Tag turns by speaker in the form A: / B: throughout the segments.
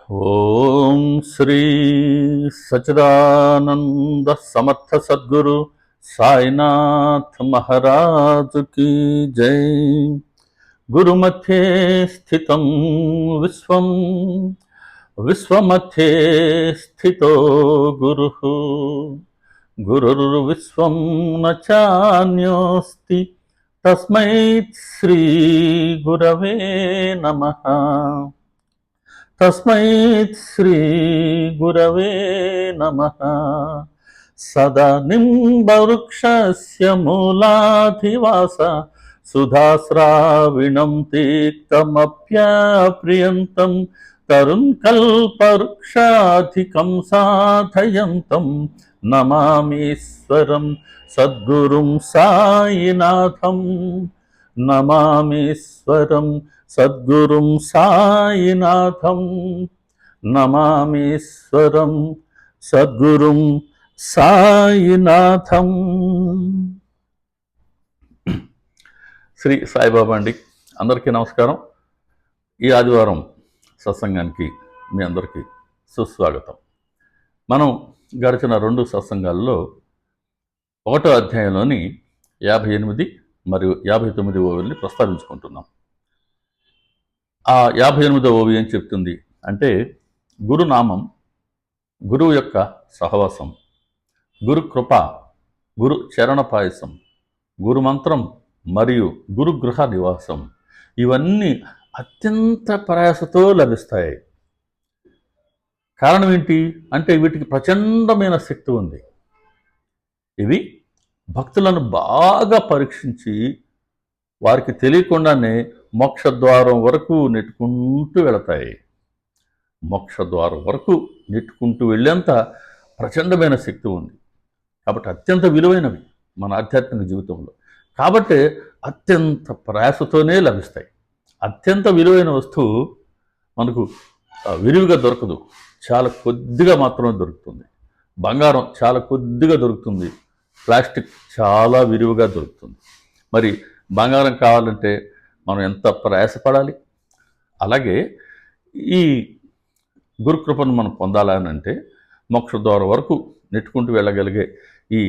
A: ఓం శ్రీ సచిదానంద సమర్థ సద్గురు సాయినాథ్ మహారాజ్ కీ జై. గురుమధ్యే స్థితం విశ్వం, విశ్వమధ్యే స్థితో గురుః. గురుర్విశ్వం న చాన్యోస్తి తస్మై శ్రీ గురవే నమః. తస్మై శ్రీ గురవే నమః. సదా నింబవృక్షస్య మూలాధివాస సుధాస్రావిణం తీక్తమప్యాప్రియంతం తరుణ్ కల్పవృక్షాధికం సాధయంతం నమామీశ్వరం సద్గురుం సాయినాథం. నమామీశ్వరం సద్గురుం సాయినాథం. నమామీశ్వరం సద్గురుం సాయినాథం. శ్రీ సాయిబాబా అండి. అందరికీ నమస్కారం. ఈ ఆదివారం సత్సంగానికి మీ అందరికీ సుస్వాగతం. మనం గడిచిన 2 సత్సంగాల్లో 1వ అధ్యాయంలోని 58 మరియు 59వ ఓవిని ప్రస్తావించుకుంటున్నాం. ఆ 58వ ఓవి ఏం చెప్తుంది అంటే, గురునామం, గురువు యొక్క సహవాసం, గురు కృప, గురు చరణ పాయసం, గురుమంత్రం మరియు గురుగృహ నివాసం ఇవన్నీ అత్యంత ప్రయాసతో లభిస్తాయి. కారణం ఏంటి అంటే, వీటికి ప్రచండమైన శక్తి ఉంది. ఇవి భక్తులను బాగా పరీక్షించి వారికి తెలియకుండానే మోక్షద్వారం వరకు నెట్టుకుంటూ వెళతాయి. మోక్షద్వారం వరకు నెట్టుకుంటూ వెళ్ళేంత ప్రచండమైన శక్తి ఉంది. కాబట్టి అత్యంత విలువైనవి మన ఆధ్యాత్మిక జీవితంలో. కాబట్టి అత్యంత ప్రయాసతోనే లభిస్తాయి. అత్యంత విలువైన వస్తువు మనకు విరివిగా దొరకదు, చాలా కొద్దిగా మాత్రమే దొరుకుతుంది. బంగారం చాలా కొద్దిగా దొరుకుతుంది, ప్లాస్టిక్ చాలా విరివిగా దొరుకుతుంది. మరి బంగారం కావాలంటే మనం ఎంత ప్రయాసపడాలి. అలాగే ఈ గురుకృపను మనం పొందాలని అంటే, మోక్షద్వారం వరకు నెట్టుకుంటూ వెళ్ళగలిగే ఈ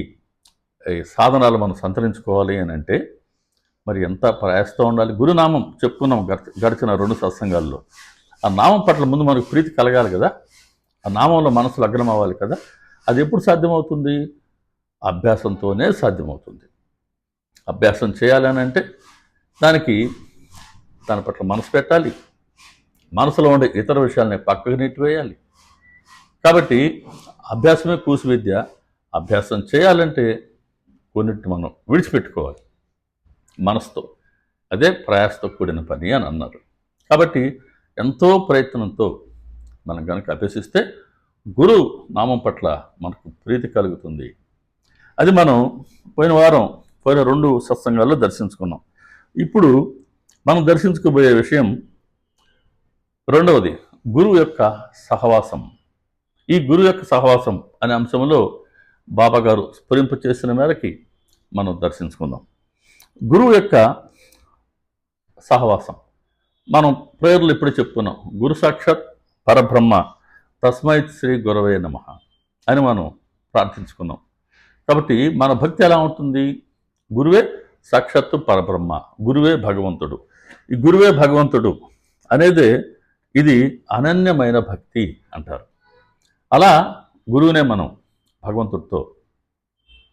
A: సాధనాలు మనం సంతరించుకోవాలి అని అంటే మరి ఎంత ప్రయాసతో ఉండాలి. గురునామం చెప్పుకున్నాం గడిచిన 2 సత్సంగాల్లో. ఆ నామం పట్ల ముందు మనకు ప్రీతి కలగాలి కదా, ఆ నామంలో మనసు లగ్నం అవ్వాలి కదా. అది ఎప్పుడు సాధ్యమవుతుంది? అభ్యాసంతోనే సాధ్యమవుతుంది. అభ్యాసం చేయాలని అంటే దాని పట్ల మనసు పెట్టాలి, మనసులో ఉండే ఇతర విషయాలని పక్కకు నెట్టివేయాలి. కాబట్టి అభ్యాసమే కూసు విద్య. అభ్యాసం చేయాలంటే కొన్నిటిని మనం విడిచిపెట్టుకోవాలి మనసుతో. అదే ప్రయాసతో కూడిన పని అని అన్నారు. కాబట్టి ఎంతో ప్రయత్నంతో మనం కనుక అభ్యసిస్తే గురు నామం పట్ల మనకు ప్రీతి కలుగుతుంది. అది మనం పోయిన 2 సత్సంగాల్లో దర్శించుకున్నాం. ఇప్పుడు మనం దర్శించుకోబోయే విషయం 2వది, గురువు యొక్క సహవాసం. ఈ గురువు యొక్క సహవాసం అనే అంశంలో బాబా గారు స్ఫురింప చేసిన మేరకి మనం దర్శించుకుందాం. గురువు యొక్క సహవాసం మనం ప్రేయర్లు ఇప్పుడు చెప్పుకున్నాం. గురు సాక్షాత్ పరబ్రహ్మ తస్మై శ్రీ గురవే నమః అని మనం ప్రార్థించుకున్నాం. కాబట్టి మన భక్తి ఎలా ఉంటుంది? గురువే సాక్షాత్తు పరబ్రహ్మ, గురువే భగవంతుడు. ఈ గురువే భగవంతుడు అనేదే ఇది అనన్యమైన భక్తి అంటారు. అలా గురువునే మనం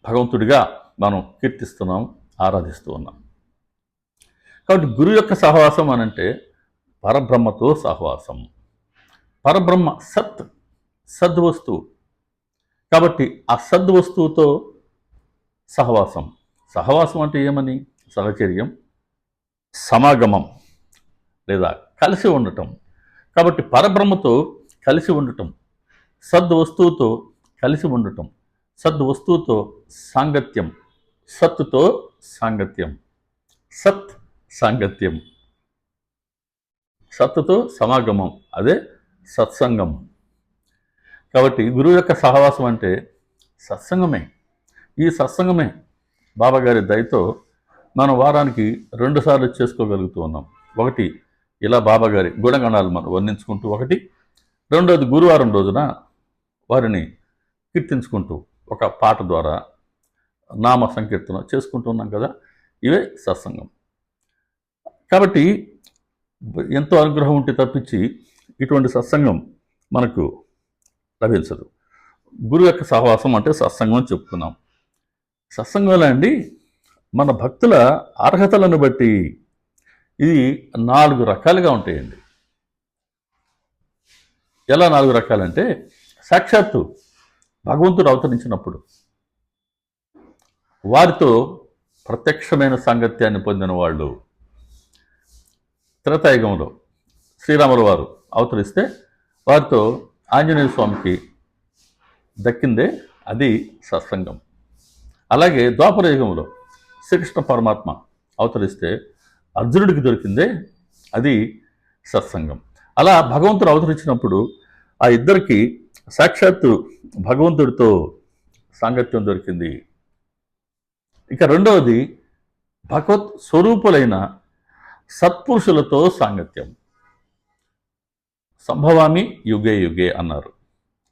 A: భగవంతుడిగా మనం కీర్తిస్తున్నాం, ఆరాధిస్తూ ఉన్నాం. కాబట్టి గురువు యొక్క సహవాసం అనంటే పరబ్రహ్మతో సహవాసం. పరబ్రహ్మ సద్వస్తువు. కాబట్టి ఆ సద్వస్తువుతో సహవాసం. సహవాసం అంటే ఏమని? సహచర్యం, సమాగమం లేదా కలిసి ఉండటం. కాబట్టి పరబ్రహ్మతో కలిసి ఉండటం, సద్వస్తువుతో కలిసి ఉండటం, సద్వస్తువుతో సాంగత్యం, సత్తుతో సాంగత్యం, సాంగత్యం, సత్తుతో సమాగమం, అదే సత్సంగం. కాబట్టి గురువు యొక్క సహవాసం అంటే సత్సంగమే. ఈ సత్సంగమే బాబాగారి దయతో మనం వారానికి 2 సార్లు చేసుకోగలుగుతూ ఉన్నాం. ఒకటి ఇలా బాబాగారి గుణగణాలు మనం వర్ణించుకుంటూ, ఒకటి రెండోది గురువారం రోజున వారిని కీర్తించుకుంటూ ఒక పాట ద్వారా నామ సంకీర్తన చేసుకుంటూ ఉన్నాం కదా, ఇవే సత్సంగం. కాబట్టి ఎంతో అనుగ్రహం ఉంటే తప్పించి ఇటువంటి సత్సంగం మనకు లభించదు. గురువు యొక్క సహవాసం అంటే సత్సంగం అని చెప్పుకున్నాం. సత్సంగంలో అండి మన భక్తుల అర్హతలను బట్టి ఇది 4 రకాలుగా ఉంటాయండి. ఎలా 4 రకాలంటే, సాక్షాత్తు భగవంతుడు అవతరించినప్పుడు వారితో ప్రత్యక్షమైన సాంగత్యాన్ని పొందిన వాళ్ళు, త్రేతాయుగంలో శ్రీరాముల వారు అవతరిస్తే వారితో ఆంజనేయ స్వామికి దక్కిందే అది సత్సంగం. అలాగే ద్వాపర యుగంలో శ్రీకృష్ణ పరమాత్మ అవతరిస్తే అర్జునుడికి దొరికిందే అది సత్సంగం. అలా భగవంతుడు అవతరించినప్పుడు ఆ ఇద్దరికి సాక్షాత్తు భగవంతుడితో సాంగత్యం దొరికింది. ఇక రెండవది భగవత్ స్వరూపులైన సత్పురుషులతో సాంగత్యం. సంభవామి యుగే యుగే అన్నారు.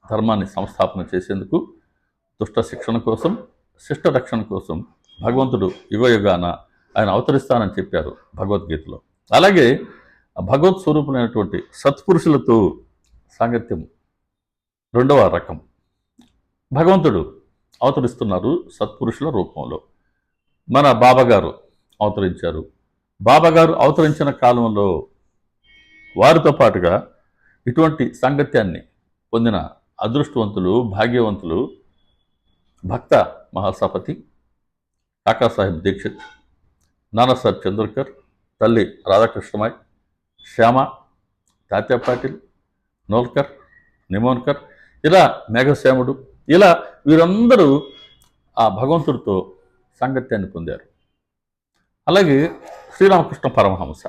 A: ధర్మాన్ని సంస్థాపన చేసేందుకు, దుష్ట శిక్షణ కోసం, శిష్ట రక్షణ కోసం భగవంతుడు యుగయుగాన ఆయన అవతరిస్తానని చెప్పారు భగవద్గీతలో. అలాగే భగవత్ స్వరూపులైనటువంటి సత్పురుషులతో సాంగత్యం రెండవ రకం. భగవంతుడు అవతరిస్తున్నారు సత్పురుషుల రూపంలో. మన బాబాగారు అవతరించారు. బాబాగారు అవతరించిన కాలంలో వారితో పాటుగా ఇటువంటి సాంగత్యాన్ని పొందిన అదృష్టవంతులు, భాగ్యవంతులు భక్త మహాసపతి, కాకాసాహెబ్ దీక్షిత్, నానాసాహెబ్ చంద్రకర్, తల్లి రాధాకృష్ణమాయ్, శ్యామ, తాత్యా పాటిల్, నోల్కర్, నిమోన్కర్, ఇలా మేఘశ్యాముడు, ఇలా వీరందరూ ఆ భగవంతుడితో సాంగత్యాన్ని పొందారు. అలాగే శ్రీరామకృష్ణ పరమహంస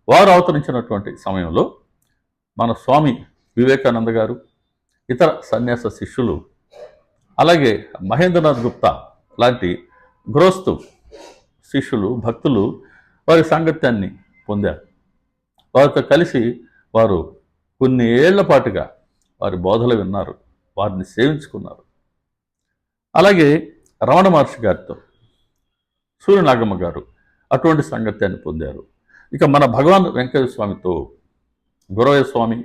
A: వారు అవతరించినటువంటి సమయంలో మన స్వామి వివేకానంద గారు, ఇతర సన్యాస శిష్యులు, అలాగే మహేంద్రనాథ్ గుప్తా లాంటి గృహస్థు శిష్యులు, భక్తులు వారి సాంగత్యాన్ని పొందారు. వారితో కలిసి వారు కొన్ని ఏళ్ల పాటుగా వారి బోధలు విన్నారు, వారిని సేవించుకున్నారు. అలాగే రమణ మహర్షి గారితో సూర్యనాగమ్మ గారు అటువంటి సాంగత్యాన్ని పొందారు. ఇక మన భగవాన్ వెంకటేశ్వర స్వామితో గురవయ్య స్వామి,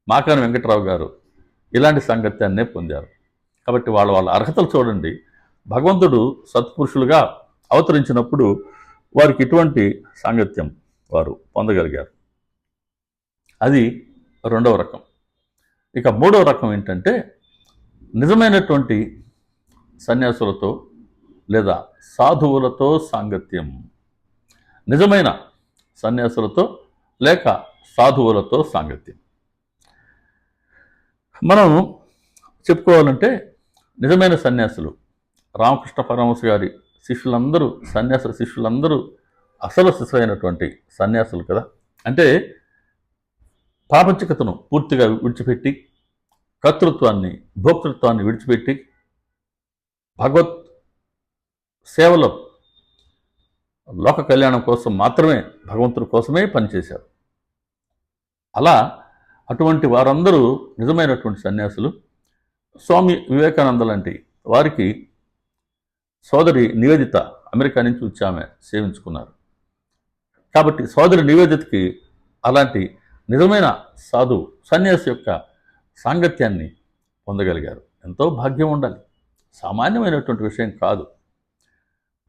A: మాకాని వెంకటరావు గారు ఇలాంటి సాంగత్యాన్నే పొందారు. కాబట్టి వాళ్ళ అర్హతలు చూడండి. భగవంతుడు సత్పురుషులుగా అవతరించినప్పుడు వారికి ఇటువంటి సాంగత్యం వారు పొందగలిగారు. అది రెండవ రకం. ఇక మూడవ రకం ఏంటంటే, నిజమైనటువంటి సన్యాసులతో లేదా సాధువులతో సాంగత్యం. నిజమైన సన్యాసులతో లేక సాధువులతో సాంగత్యం. మనం చెప్పుకోవాలంటే నిజమైన సన్యాసులు, రామకృష్ణ పరమహంస గారి శిష్యులందరూ, సన్యాస శిష్యులందరూ అసలు శిశువైనటువంటి సన్యాసులు కదా. అంటే ప్రాపంచికతను పూర్తిగా విడిచిపెట్టి, కర్తృత్వాన్ని, భోక్తృత్వాన్ని విడిచిపెట్టి భగవత్ సేవలో లోక కళ్యాణం కోసం మాత్రమే, భగవంతుడి కోసమే పనిచేశారు. అలా అటువంటి వారందరూ నిజమైనటువంటి సన్యాసులు. స్వామి వివేకానంద లాంటి వారికి సోదరి నివేదిత అమెరికా నుంచి వచ్చి ఆమె సేవించుకున్నారు. కాబట్టి సోదరి నివేదితకి అలాంటి నిజమైన సాధువు సన్యాసి యొక్క సాంగత్యాన్ని పొందగలిగారు. ఎంతో భాగ్యం ఉండాలి, సామాన్యమైనటువంటి విషయం కాదు.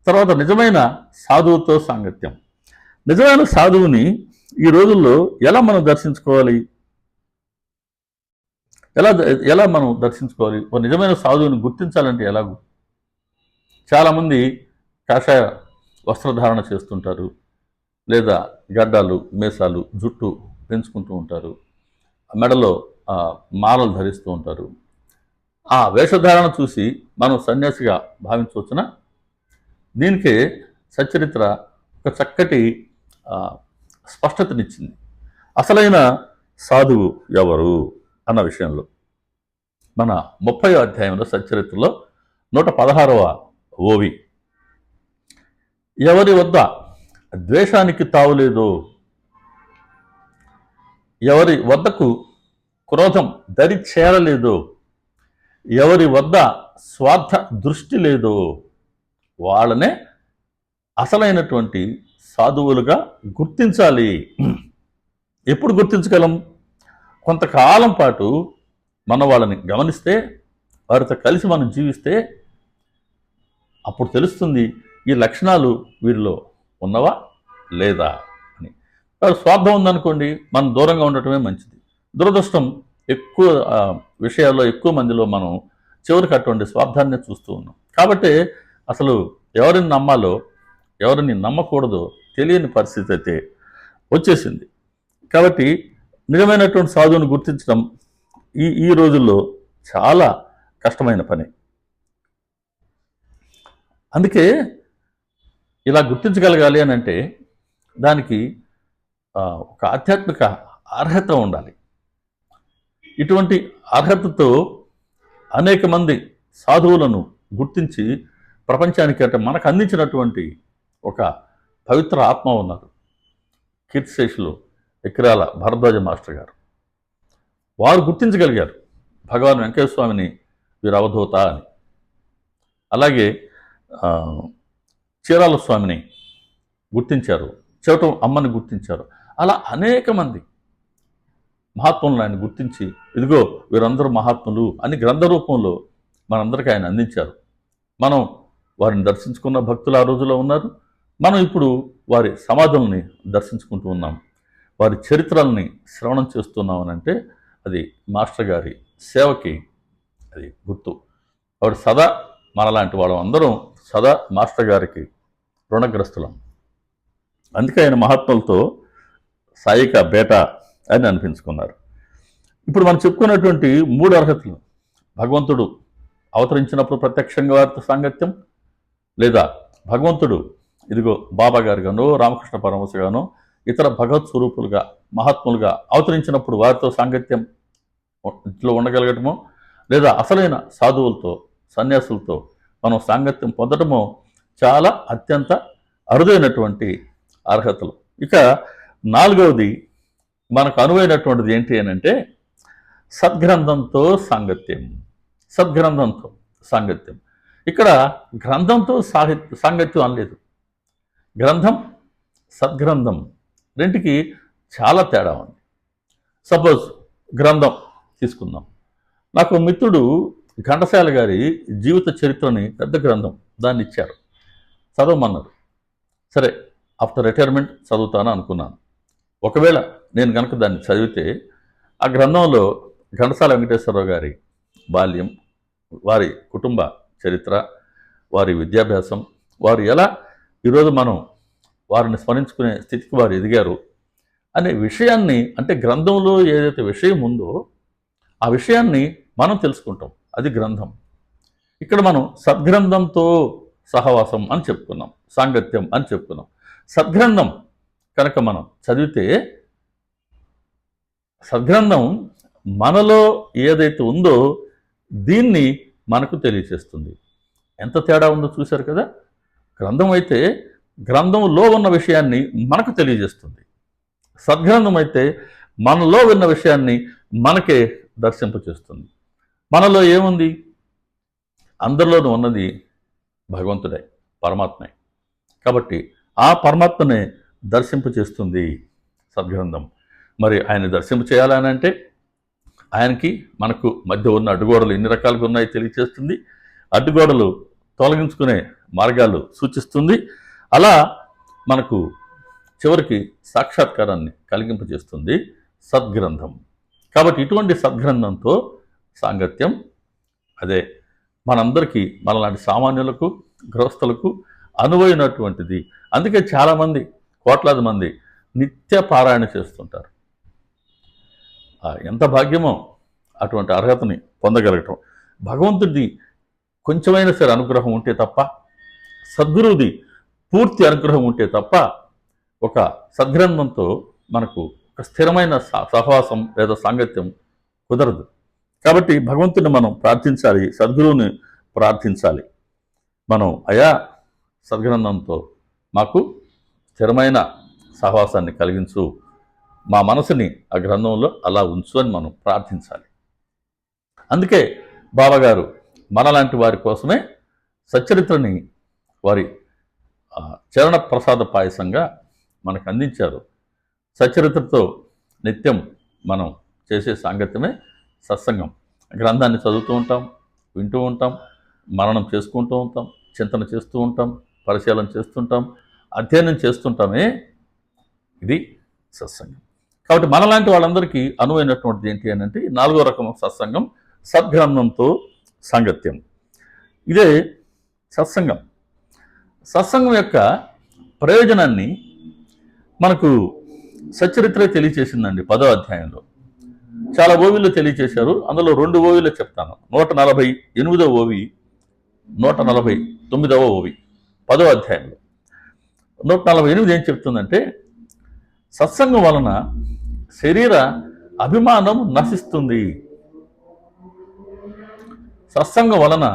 A: తర్వాత నిజమైన సాధువుతో సాంగత్యం. నిజమైన సాధువుని ఈ రోజుల్లో ఎలా మనం దర్శించుకోవాలి? ఎలా మనం దర్శించుకోవాలి? ఒక నిజమైన సాధువుని గుర్తించాలంటే ఎలాగూ? చాలామంది కాషాయ వస్త్రధారణ చేస్తుంటారు, లేదా గడ్డాలు, మీసాలు, జుట్టు పెంచుకుంటూ ఉంటారు, మెడలో మాలలు ధరిస్తూ ఉంటారు. ఆ వేషధారణ చూసి మనం సన్యాసిగా భావించవచ్చునా? దీనికే సచ్చరిత్ర ఒక చక్కటి స్పష్టతనిచ్చింది. అసలైన సాధువు ఎవరు అన్న విషయంలో మన 30వ అధ్యాయంలో సచ్చరిత్రలో 116వ ఓవి. ఎవరి వద్ద ద్వేషానికి తావులేదో, ఎవరి వద్దకు క్రోధం దరి చేరలేదో, ఎవరి వద్ద స్వార్థ దృష్టి లేదో వాళ్ళనే అసలైనటువంటి సాధువులుగా గుర్తించాలి. ఎప్పుడు గుర్తించగలం? కొంతకాలం పాటు మన వాళ్ళని గమనిస్తే, వారితో కలిసి మనం జీవిస్తే అప్పుడు తెలుస్తుంది ఈ లక్షణాలు వీరిలో ఉన్నవా లేదా అని. వారు స్వార్థం ఉందనుకోండి, మనం దూరంగా ఉండటమే మంచిది. దురదృష్టం ఎక్కువ విషయాల్లో ఎక్కువ మందిలో మనం చివరికి అటువంటి స్వార్థాన్ని చూస్తూ ఉన్నాం. కాబట్టి అసలు ఎవరిని నమ్మాలో ఎవరిని నమ్మకూడదో తెలియని పరిస్థితి అయితే వచ్చేసింది. కాబట్టి నిజమైనటువంటి సాధువుని గుర్తించడం ఈ ఈ రోజుల్లో చాలా కష్టమైన పని. అందుకే ఇలా గుర్తించగలగాలి అని అంటే దానికి ఒక ఆధ్యాత్మిక అర్హత ఉండాలి. ఇటువంటి అర్హతతో అనేక మంది సాధువులను గుర్తించి ప్రపంచానికి అంటే మనకు అందించినటువంటి ఒక పవిత్ర ఆత్మ ఉన్నారు, కీర్తిశేషులు ఎక్కిరాల భరద్వాజ మాస్టర్ గారు. వారు గుర్తించగలిగారు భగవాన్ వెంకటేశ్వర స్వామిని వీరు అవధూత అని. అలాగే చీరాల స్వామిని గుర్తించారు, చెవటం అమ్మని గుర్తించారు. అలా అనేక మంది మహాత్ములను ఆయన గుర్తించి, ఇదిగో వీరందరూ మహాత్ములు అని గ్రంథ రూపంలో మనందరికీ ఆయన అందించారు. మనం వారిని దర్శించుకున్న భక్తులు ఆ రోజులో ఉన్నారు. మనం ఇప్పుడు వారి సమాధుల్ని దర్శించుకుంటూ ఉన్నాం, వారి చరిత్రల్ని శ్రవణం చేస్తున్నాం అని అంటే అది మాస్టర్ గారి సేవకి అది గుర్తు. వాడు సదా మనలాంటి వాళ్ళం అందరం సదా మాస్టర్ గారికి రుణగ్రస్తులం. అందుకే ఆయన మహాత్ములతో సాయిక బేట అని అనిపించుకున్నారు. ఇప్పుడు మనం చెప్పుకున్నటువంటి 3 అర్హతలు, భగవంతుడు అవతరించినప్పుడు ప్రత్యక్షంగా వారితో సాంగత్యం, లేదా భగవంతుడు ఇదిగో బాబా గారుగానో రామకృష్ణ పరమహంస గానో ఇతర భగవత్ స్వరూపులుగా మహాత్ములుగా అవతరించినప్పుడు వారితో సాంగత్యం ఇంట్లో ఉండగలగటమో, లేదా అసలైన సాధువులతో సన్యాసులతో మనం సాంగత్యం పొందటమో చాలా అత్యంత అరుదైనటువంటి అర్హతలు. ఇక 4వది మనకు అనువైనటువంటిది ఏంటి అని అంటే సద్గ్రంథంతో సాంగత్యం. సద్గ్రంథంతో సాంగత్యం. ఇక్కడ గ్రంథంతో సాంగత్యం అనలేదు. గ్రంథం సద్గ్రంథం రెంటికి చాలా తేడా ఉంది. సపోజ్ గ్రంథం తీసుకుందాం. నాకు మిత్రుడు ఘంటసాల గారి జీవిత చరిత్రని పెద్ద గ్రంథం దాన్ని ఇచ్చారు, చదవమన్నారు. సరే, ఆఫ్టర్ రిటైర్మెంట్ చదువుతాను అనుకున్నాను. ఒకవేళ నేను కనుక దాన్ని చదివితే ఆ గ్రంథంలో ఘంటసాల వెంకటేశ్వరరావు గారి బాల్యం, వారి కుటుంబ చరిత్ర, వారి విద్యాభ్యాసం, వారు ఎలా ఈరోజు మనం వారిని స్మరించుకునే స్థితికి వారు ఎదిగారు అనే విషయాన్ని, అంటే గ్రంథంలో ఏదైతే విషయం ఉందో ఆ విషయాన్ని మనం తెలుసుకుంటాం. అది గ్రంథం. ఇక్కడ మనం సద్గ్రంథంతో సహవాసం అని చెప్పుకున్నాం, సాంగత్యం అని చెప్పుకున్నాం. సద్గ్రంథం కనుక మనం చదివితే సద్గ్రంథం మనలో ఏదైతే ఉందో దీన్ని మనకు తెలియచేస్తుంది. ఎంత తేడా ఉందో చూశారు కదా. గ్రంథం అయితే గ్రంథంలో ఉన్న విషయాన్ని మనకు తెలియజేస్తుంది. సద్గ్రంథం అయితే మనలో ఉన్న విషయాన్ని మనకే దర్శింపచేస్తుంది. మనలో ఏముంది? అందరిలోనూ ఉన్నది భగవంతుడే, పరమాత్మే. కాబట్టి ఆ పరమాత్మనే దర్శింపచేస్తుంది సద్గ్రంథం. మరి ఆయన దర్శింప చేయాలని అంటే ఆయనకి మనకు మధ్య ఉన్న అడ్డుగోడలు ఎన్ని రకాలుగా ఉన్నాయో తెలియచేస్తుంది. అడ్డుగోడలు తొలగించుకునే మార్గాలు సూచిస్తుంది. అలా మనకు చివరికి సాక్షాత్కారాన్ని కలిగింపజేస్తుంది సద్గ్రంథం. కాబట్టి ఇటువంటి సద్గ్రంథంతో సాంగత్యం అదే మనందరికీ, మనలాంటి సామాన్యులకు గృహస్థులకు అనువైనటువంటిది. అందుకే చాలామంది, కోట్లాది మంది నిత్య పారాయణ చేస్తుంటారు. ఎంత భాగ్యమో అటువంటి అర్హతని పొందగలగటం. భగవంతుడిది కొంచెమైనా సరే అనుగ్రహం ఉంటే తప్ప, సద్గురువుది పూర్తి అనుగ్రహం ఉంటే తప్ప ఒక సద్గ్రంథంతో మనకు ఒక స్థిరమైన సహవాసం లేదా సాంగత్యం కుదరదు. కాబట్టి భగవంతుని మనం ప్రార్థించాలి, సద్గురువుని ప్రార్థించాలి. మనం అయా సద్గ్రంథంతో మాకు స్థిరమైన సహవాసాన్ని కలిగించు మా మనసుని ఆ గ్రంథంలో అలా ఉంచు అని మనం ప్రార్థించాలి. అందుకే బాబాగారు మనలాంటి వారి కోసమే సచ్చరిత్రని వారి చరణ ప్రసాద పాయసంగా మనకు అందించారు. సచ్చరిత్రతో నిత్యం మనం చేసే సాంగత్యమే సత్సంగం. గ్రంథాన్ని చదువుతూ ఉంటాం, వింటూ ఉంటాం, మననం చేసుకుంటూ ఉంటాం, చింతన చేస్తూ ఉంటాం, పరిశీలన చేస్తుంటాం, అధ్యయనం చేస్తుంటామే. ఇది సత్సంగం. కాబట్టి మనలాంటి వాళ్ళందరికీ అనువైనటువంటిది ఏంటి అని అంటే 4వ రకం సత్సంగం, సద్గ్రంథంతో సాంగత్యం. ఇదే సత్సంగం. సత్సంగం యొక్క ప్రయోజనాన్ని మనకు సచ్చరిత్ర తెలియచేసిందండి 10వ అధ్యాయంలో. చాలా ఓవిల్లో తెలియచేశారు. అందులో 2 ఓవిలో చెప్తాను. 148వ ఓవి, 149వ ఓవి 10వ అధ్యాయంలో. 148 ఏం చెప్తుందంటే, సత్సంగం వలన శరీర అభిమానం నశిస్తుంది. సత్సంగం వలన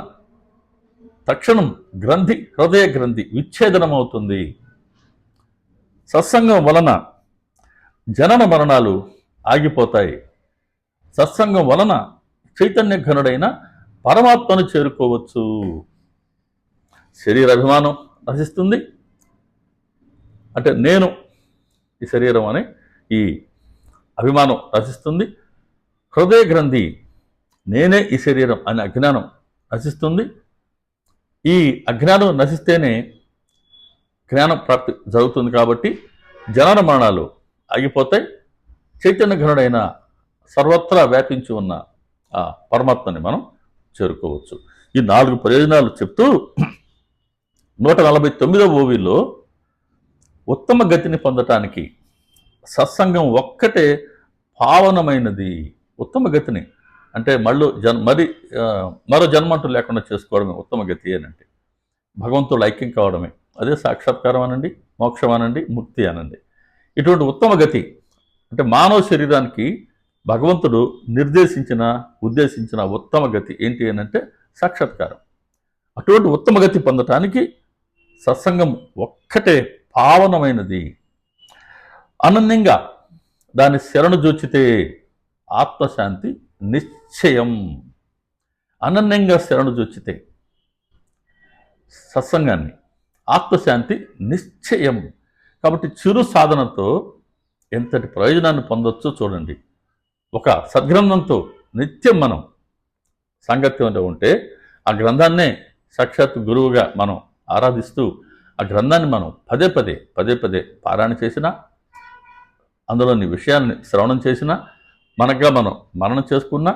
A: తక్షణం హృదయ గ్రంథి విచ్ఛేదనం అవుతుంది. సత్సంగం వలన జనన మరణాలు ఆగిపోతాయి. సత్సంగం వలన చైతన్య ఘనుడైన పరమాత్మను చేరుకోవచ్చు. శరీర అభిమానం నశిస్తుంది. అంటే నేను ఈ శరీరం అనే ఈ అభిమానం నశిస్తుంది. హృదయ గ్రంథి నేనే ఈ శరీరం అనే అజ్ఞానం నశిస్తుంది. ఈ అజ్ఞానం నశిస్తేనే జ్ఞానం ప్రాప్తి జరుగుతుంది. కాబట్టి జనన మరణాలు ఆగిపోతాయి. చైతన్య ఘనుడైన సర్వత్రా వ్యాపించి ఉన్న ఆ పరమాత్మని మనం చేరుకోవచ్చు. ఈ 4 ప్రయోజనాలు చెప్తూ 149వ ఓవిలో ఉత్తమ గతిని పొందటానికి సత్సంగం ఒక్కటే పావనమైనది. ఉత్తమ గతిని అంటే మరో జన్మంటూ లేకుండా చేసుకోవడమే ఉత్తమ గతి అనండి. భగవంతుడు ఐక్యం కావడమే. అదే సాక్షాత్కారం అనండి, మోక్షం అనండి, ముక్తి అనండి. ఇటువంటి ఉత్తమ గతి అంటే మానవ శరీరానికి భగవంతుడు ఉద్దేశించిన ఉత్తమ గతి ఏంటి అని అంటే సాక్షాత్కారం. అటువంటి ఉత్తమ గతి పొందటానికి సత్సంగం ఒక్కటే పావనమైనది. అనన్యంగా దాని శరణు జోచితే ఆత్మశాంతి నిశ్చయం. అనన్యంగా శరణు జోచితే సత్సంగాన్ని ఆత్మశాంతి నిశ్చయం. కాబట్టి చిరు సాధనతో ఎంతటి ప్రయోజనాన్ని పొందొచ్చో చూడండి. ఒక సద్గ్రంథంతో నిత్యం మనం సాంగత్యంలో ఉంటే ఆ గ్రంథాన్నే సాక్షాత్ గురువుగా మనం ఆరాధిస్తూ ఆ గ్రంథాన్ని మనం పదే పదే పారాయణ చేసినా, అందులోని విషయాన్ని శ్రవణం చేసినా, మనగా మనం మననం చేసుకున్నా,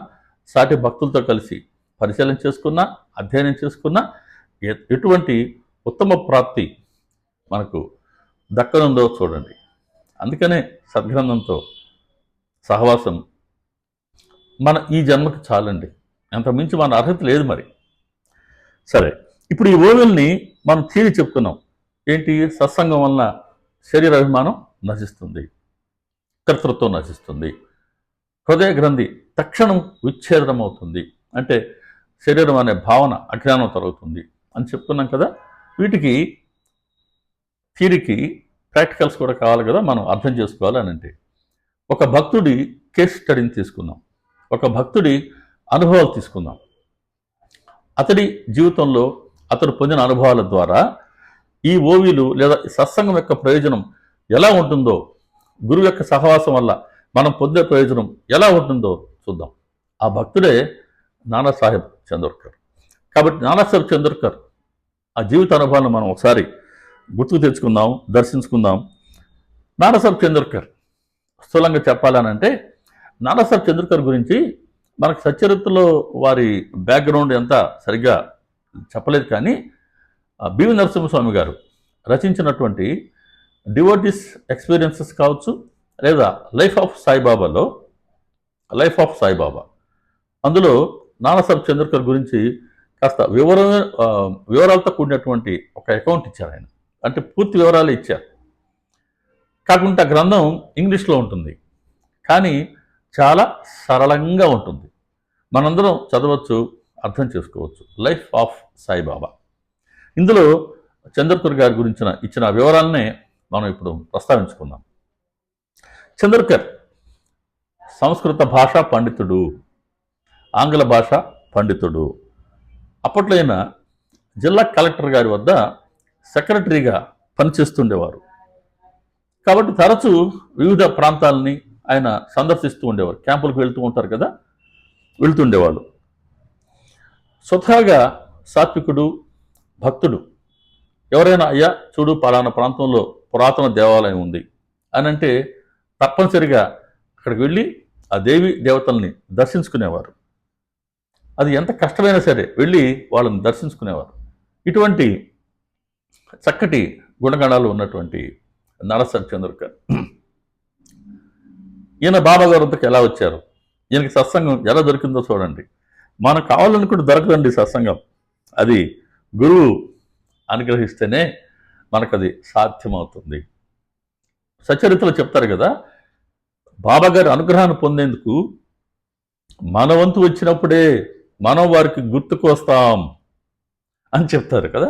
A: సాటి భక్తులతో కలిసి పరిశీలన చేసుకున్నా, అధ్యయనం చేసుకున్నా ఎటువంటి ఉత్తమ ప్రాప్తి మనకు దక్కనుందో చూడండి. అందుకనే సద్గ్రంథంతో సహవాసం మన ఈ జన్మకు చాలండి. అంత మించి మన అర్హత లేదు మరి. సరే, ఇప్పుడు ఈ ఓవిల్ని మనం తీరి చెప్తున్నాం. ఏంటి? సత్సంగం వలన శరీర అభిమానం నశిస్తుంది, కర్తృత్వం నశిస్తుంది, హృదయ గ్రంథి తక్షణం విచ్ఛేదనం అవుతుంది. అంటే శరీరం అనే భావన అజ్ఞానం తొలగుతుంది అని చెప్తున్నాం కదా. వీటికి థియరీకి ప్రాక్టికల్స్ కూడా కావాలి కదా, మనం అర్థం చేసుకోవాలి అని అంటే ఒక భక్తుడి కేస్ స్టడీని తీసుకుందాం. ఒక భక్తుడి అనుభవాలు తీసుకుందాం. అతడి జీవితంలో అతడు పొందిన అనుభవాల ద్వారా ఈ ఓవిలు లేదా సత్సంగం యొక్క ప్రయోజనం ఎలా ఉంటుందో, గురువు యొక్క సహవాసం వల్ల మనం పొందే ప్రయోజనం ఎలా ఉంటుందో చూద్దాం. ఆ భక్తుడే నానాసాహెబ్ చందోర్కర్. కాబట్టి నానాసాహెబ్ చందోర్కర్ ఆ జీవిత అనుభవాలను మనం ఒకసారి గుర్తుకు తెచ్చుకుందాం, దర్శించుకుందాం. నానాసాహెబ్ చందోర్కర్ స్థూలంగా చెప్పాలనంటే, నానాసాహెబ్ చందోర్కర్ గురించి మనకు సచ్చరిత్రలో వారి బ్యాక్గ్రౌండ్ ఎంత సరిగ్గా చెప్పలేదు. కానీ బివి నరసింహస్వామి గారు రచించినటువంటి డివోటీస్ ఎక్స్పీరియన్సెస్ కావచ్చు, లేదా లైఫ్ ఆఫ్ సాయిబాబా, అందులో నానాసాహెబ్ చందోర్కర్ గురించి కాస్త వివరాలతో కూడినటువంటి ఒక అకౌంట్ ఇచ్చారు ఆయన. అంటే పూర్తి వివరాలు ఇచ్చారు. కాకుండా గ్రంథం ఇంగ్లీష్లో ఉంటుంది, కానీ చాలా సరళంగా ఉంటుంది. మనందరం చదవచ్చు, అర్థం చేసుకోవచ్చు. Life of Saibaba. ఇందులో చందోర్కర్ గారి గురించిన ఇచ్చిన వివరాలనే మనం ఇప్పుడు ప్రస్తావించుకుందాం. చంద్రకర్ సంస్కృత భాషా పండితుడు, ఆంగ్ల భాష పండితుడు. అప్పట్లో ఆయన జిల్లా కలెక్టర్ గారి వద్ద సెక్రటరీగా పనిచేస్తుండేవారు. కాబట్టి తరచూ వివిధ ప్రాంతాలని ఆయన సందర్శిస్తూ ఉండేవారు. క్యాంపులకు వెళ్తూ ఉంటారు కదా, వెళ్తుండేవాళ్ళు. స్వతహాగా సాత్వికుడు, భక్తుడు. ఎవరైనా అయ్యా చూడు పలానా ప్రాంతంలో పురాతన దేవాలయం ఉంది అని అంటే తప్పనిసరిగా అక్కడికి వెళ్ళి ఆ దేవి దేవతల్ని దర్శించుకునేవారు. అది ఎంత కష్టమైనా సరే వెళ్ళి వాళ్ళని దర్శించుకునేవారు. ఇటువంటి చక్కటి గుణగణాలు ఉన్నటువంటి నరసర్ చంద్రకర్. ఈయన బాబాగారు అంతకు ఎలా వచ్చారు, ఈయనకి సత్సంగం ఎలా దొరికిందో చూడండి. మనకు కావాలనుకుంటే దొరకదండి సత్సంగం. అది గురువు అనుగ్రహిస్తేనే మనకది సాధ్యమవుతుంది. సచరితలో చెప్తారు కదా, బాబాగారి అనుగ్రహాన్ని పొందేందుకు మన వంతు వచ్చినప్పుడే మనం వారికి గుర్తుకు వస్తాం అని చెప్తారు కదా.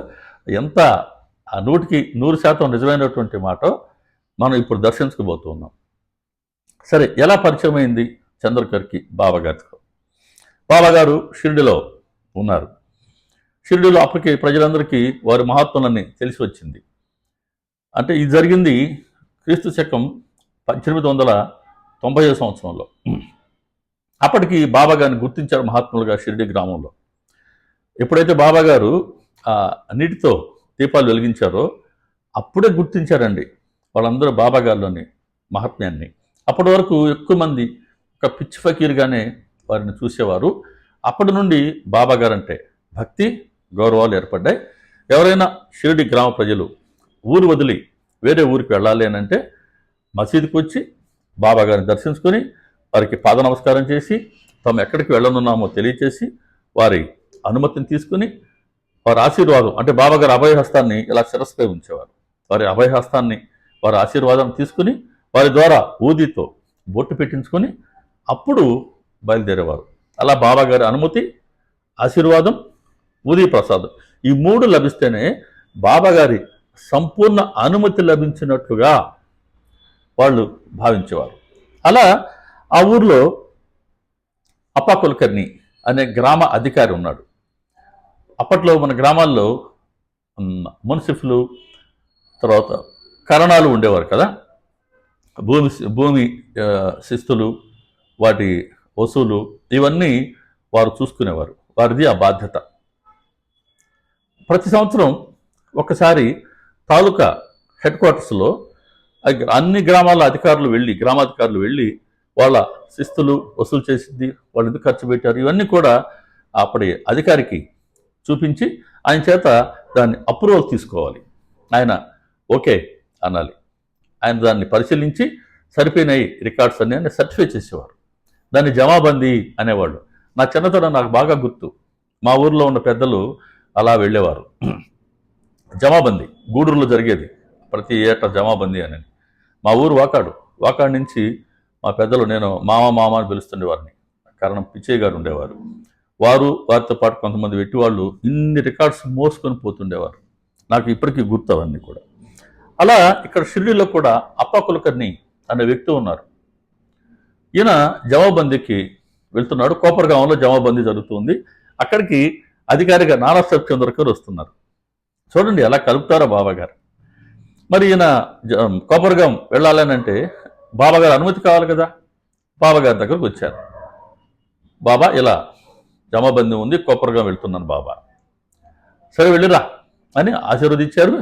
A: ఎంత 100కి 100% నిజమైనటువంటి మాట మనం ఇప్పుడు దర్శించుకోబోతున్నాం. సరే, ఎలా పరిచయం అయింది చంద్రకర్కి బాబాగారితో? బాబాగారు షిరిడిలో ఉన్నారు. షిరిడిలో అప్పటికి ప్రజలందరికీ వారి మహాత్ములన్నీ తెలిసి వచ్చింది. అంటే ఇది జరిగింది క్రీస్తు శకం 1890 సంవత్సరంలో. అప్పటికి బాబాగారిని గుర్తించారు మహాత్ములుగా షిరిడి గ్రామంలో. ఎప్పుడైతే బాబాగారు నీటితో దీపాలు వెలిగించారో అప్పుడే గుర్తించారండి వాళ్ళందరూ బాబాగారిలోని మహాత్మ్యాన్ని. అప్పటి వరకు ఎక్కువ మంది ఒక పిచ్చి ఫకీర్గానే వారిని చూసేవారు. అప్పటి నుండి బాబాగారు అంటే భక్తి, గౌరవాలు ఏర్పడ్డాయి. ఎవరైనా షిరిడి గ్రామ ప్రజలు ఊరు వదిలి వేరే ఊరికి వెళ్ళాలి అని అంటే మసీదుకి వచ్చి బాబాగారిని దర్శించుకొని వారికి పాద నమస్కారం చేసి తాము ఎక్కడికి వెళ్ళనున్నామో తెలియచేసి వారి అనుమతిని తీసుకుని వారి ఆశీర్వాదం అంటే బాబాగారి అభయహస్తాన్ని ఇలా శిరస్సుపై ఉంచేవారు. వారి అభయహస్తాన్ని వారి ఆశీర్వాదం తీసుకుని వారి ద్వారా ఊదితో బొట్టు పెట్టించుకొని అప్పుడు బయలుదేరేవారు. అలా బాబాగారి అనుమతి, ఆశీర్వాదం, ఊది ప్రసాదం ఈ 3 లభిస్తేనే బాబాగారి సంపూర్ణ అనుమతి లభించినట్లుగా వాళ్ళు భావించేవారు. అలా ఆ ఊర్లో అప్పా కులకర్ణి అనే గ్రామ అధికారి ఉన్నాడు. అప్పట్లో మన గ్రామాల్లో మున్సిఫ్లు, తర్వాత కరణాలు ఉండేవారు కదా. భూమి శిస్తులు, వాటి వసూలు ఇవన్నీ వారు చూసుకునేవారు. వారిది ఆ బాధ్యత. ప్రతి సంవత్సరం ఒకసారి తాలూకా హెడ్ క్వార్టర్స్లో అన్ని గ్రామాల అధికారులు వెళ్ళి, గ్రామాధికారులు వెళ్ళి వాళ్ళ శిస్తులు వసూలు చేసింది, వాళ్ళు ఎందుకు ఖర్చు పెట్టారు ఇవన్నీ కూడా అప్పటి అధికారికి చూపించి ఆయన చేత దాన్ని అప్రూవల్ తీసుకోవాలి. ఆయన ఓకే అనాలి. ఆయన దాన్ని పరిశీలించి సరిపోయినాయి రికార్డ్స్ అన్ని అని సర్టిఫై చేసేవారు. దాన్ని జమాబందీ అనేవాళ్ళు. నా చిన్నతనం నాకు బాగా గుర్తు. మా ఊర్లో ఉన్న పెద్దలు అలా వెళ్ళేవారు. జమాబందీ గూడూరులో జరిగేది ప్రతి ఏటా జమాబందీ అని. మా ఊరు వాకాడు నుంచి మా పెద్దలు, నేను మామ అని పిలుస్తుండే వారిని, కారణం పిచ్చయ్య గారు ఉండేవారు. వారితో పాటు కొంతమంది వెట్టివాళ్ళు ఇన్ని రికార్డ్స్ మోసుకొని పోతుండేవారు. నాకు ఇప్పటికీ గుర్తు అవన్నీ కూడా. అలా ఇక్కడ షిరిడిలో కూడా అప్పా కులకర్ణి అనే వ్యక్తి ఉన్నారు. ఈయన జమాబందీకి వెళ్తున్నాడు. కోపర్గాంలో జమాబందీ జరుగుతుంది. అక్కడికి అధికారిగా నానాసాహెబ్ చంద్రకర్ వస్తున్నారు. చూడండి ఎలా కలుపుతారో బాబాగారు. మరి ఈయన కోపర్గాం వెళ్ళాలని అంటే బాబాగారు అనుమతి కావాలి కదా. బాబాగారి దగ్గరకు వచ్చారు. బాబా ఇలా జమాబందీ ఉంది, కోపర్గాం వెళ్తున్నాను బాబా. సరే వెళ్ళిరా అని ఆశీర్వదించారు,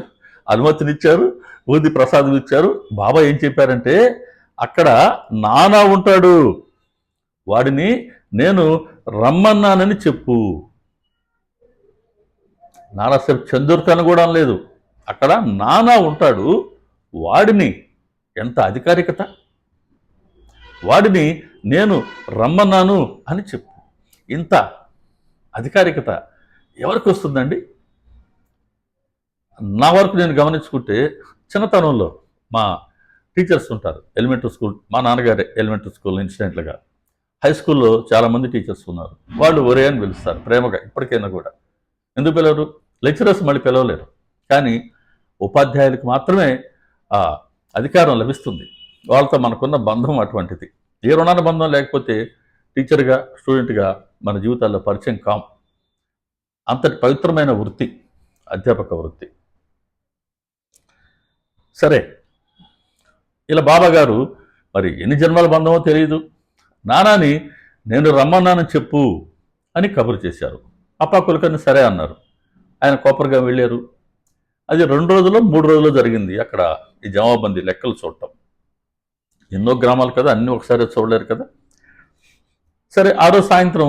A: అనుమతినిచ్చారు, ఊది ప్రసాదం ఇచ్చారు. బాబా ఏం చెప్పారంటే, అక్కడ నానా ఉంటాడు, వాడిని నేను రమ్మన్నానని చెప్పు. నానాసాహెబ్ చంద్రకర్ కూడా అనలేదు, అక్కడ నానా ఉంటాడు, వాడిని, ఎంత అధికారికత, వాడిని నేను రమ్మన్నాను అని చెప్పు. ఇంత అధికారికత ఎవరికి వస్తుందండి? నా వరకు నేను గమనించుకుంటే చిన్నతనంలో మా టీచర్స్ ఉంటారు ఎలిమెంటరీ స్కూల్, మా నాన్నగారే ఎలిమెంటరీ స్కూల్ ఇన్సిడెంట్లుగా. హై స్కూల్లో చాలామంది టీచర్స్ ఉన్నారు. వాళ్ళు ఒరే అని పిలుస్తారు ప్రేమగా, ఇప్పటికైనా కూడా. ఎందుకు పిలవరు? లెక్చరర్స్ మళ్ళీ పిలవలేరు, కానీ ఉపాధ్యాయులకు మాత్రమే ఆ అధికారం లభిస్తుంది. వాళ్ళతో మనకున్న బంధం అటువంటిది. ఏ రుణానుబంధం లేకపోతే టీచర్గా స్టూడెంట్గా మన జీవితాల్లో పరిచయం కాం. అంతటి పవిత్రమైన వృత్తి అధ్యాపక వృత్తి. సరే, ఇలా బాబా గారు మరి ఎన్ని జన్మల బంధమో తెలియదు, నానాని నేను రమ్మన్నానని చెప్పు అని కబురు చేశారు. అప్పా కులకర్ణి సరే అన్నారు. ఆయన కోపర్గా వెళ్ళారు. అది 2 రోజులు 3 రోజులు జరిగింది అక్కడ ఈ జమాబందీ లెక్కలు చూడటం. ఎన్నో గ్రామాలు కదా, అన్నీ ఒకసారి చూడలేరు కదా. సరే, ఆ రోజు సాయంత్రం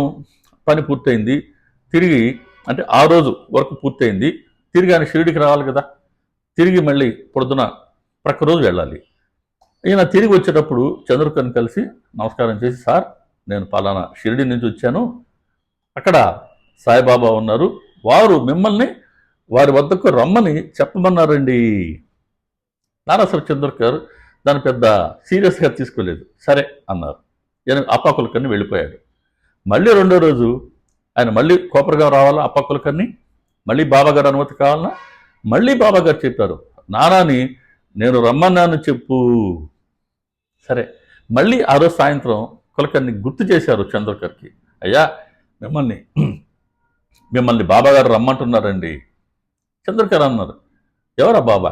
A: పని పూర్తయింది. తిరిగి అంటే ఆ రోజు వరకు పూర్తయింది. తిరిగి ఆయన షిరిడికి రావాలి కదా. తిరిగి మళ్ళీ పొద్దున ప్రక్క రోజు వెళ్ళాలి. ఈయన తిరిగి వచ్చేటప్పుడు చంద్రకర్ని కలిసి నమస్కారం చేసి, సార్ నేను పలానా షిరిడి నుంచి వచ్చాను, అక్కడ సాయిబాబా ఉన్నారు, వారు మిమ్మల్ని వారి వద్దకు రమ్మని చెప్పమన్నారండి. నారాసాహెబ్ చంద్రకర్ దాన్ని పెద్ద సీరియస్గా తీసుకోలేదు. సరే అన్నారు. ఈయన అప్పాకులకర్ని వెళ్ళిపోయాడు. మళ్ళీ 2వ రోజు ఆయన మళ్ళీ కోపరగా రావాలా అప్పాకులకర్ని, మళ్ళీ బాబాగారు అనుమతి కావాలన్నా, మళ్ళీ బాబాగారు చెప్పారు, నానాని నేను రమ్మన్నాను చెప్పు. సరే, మళ్ళీ ఆ రోజు సాయంత్రం కులకర్ని గుర్తు చేశారు చంద్రకర్కి, అయ్యా మిమ్మల్ని బాబాగారు రమ్మంటున్నారండి. చంద్రకర్ అన్నారు, ఎవరా బాబా,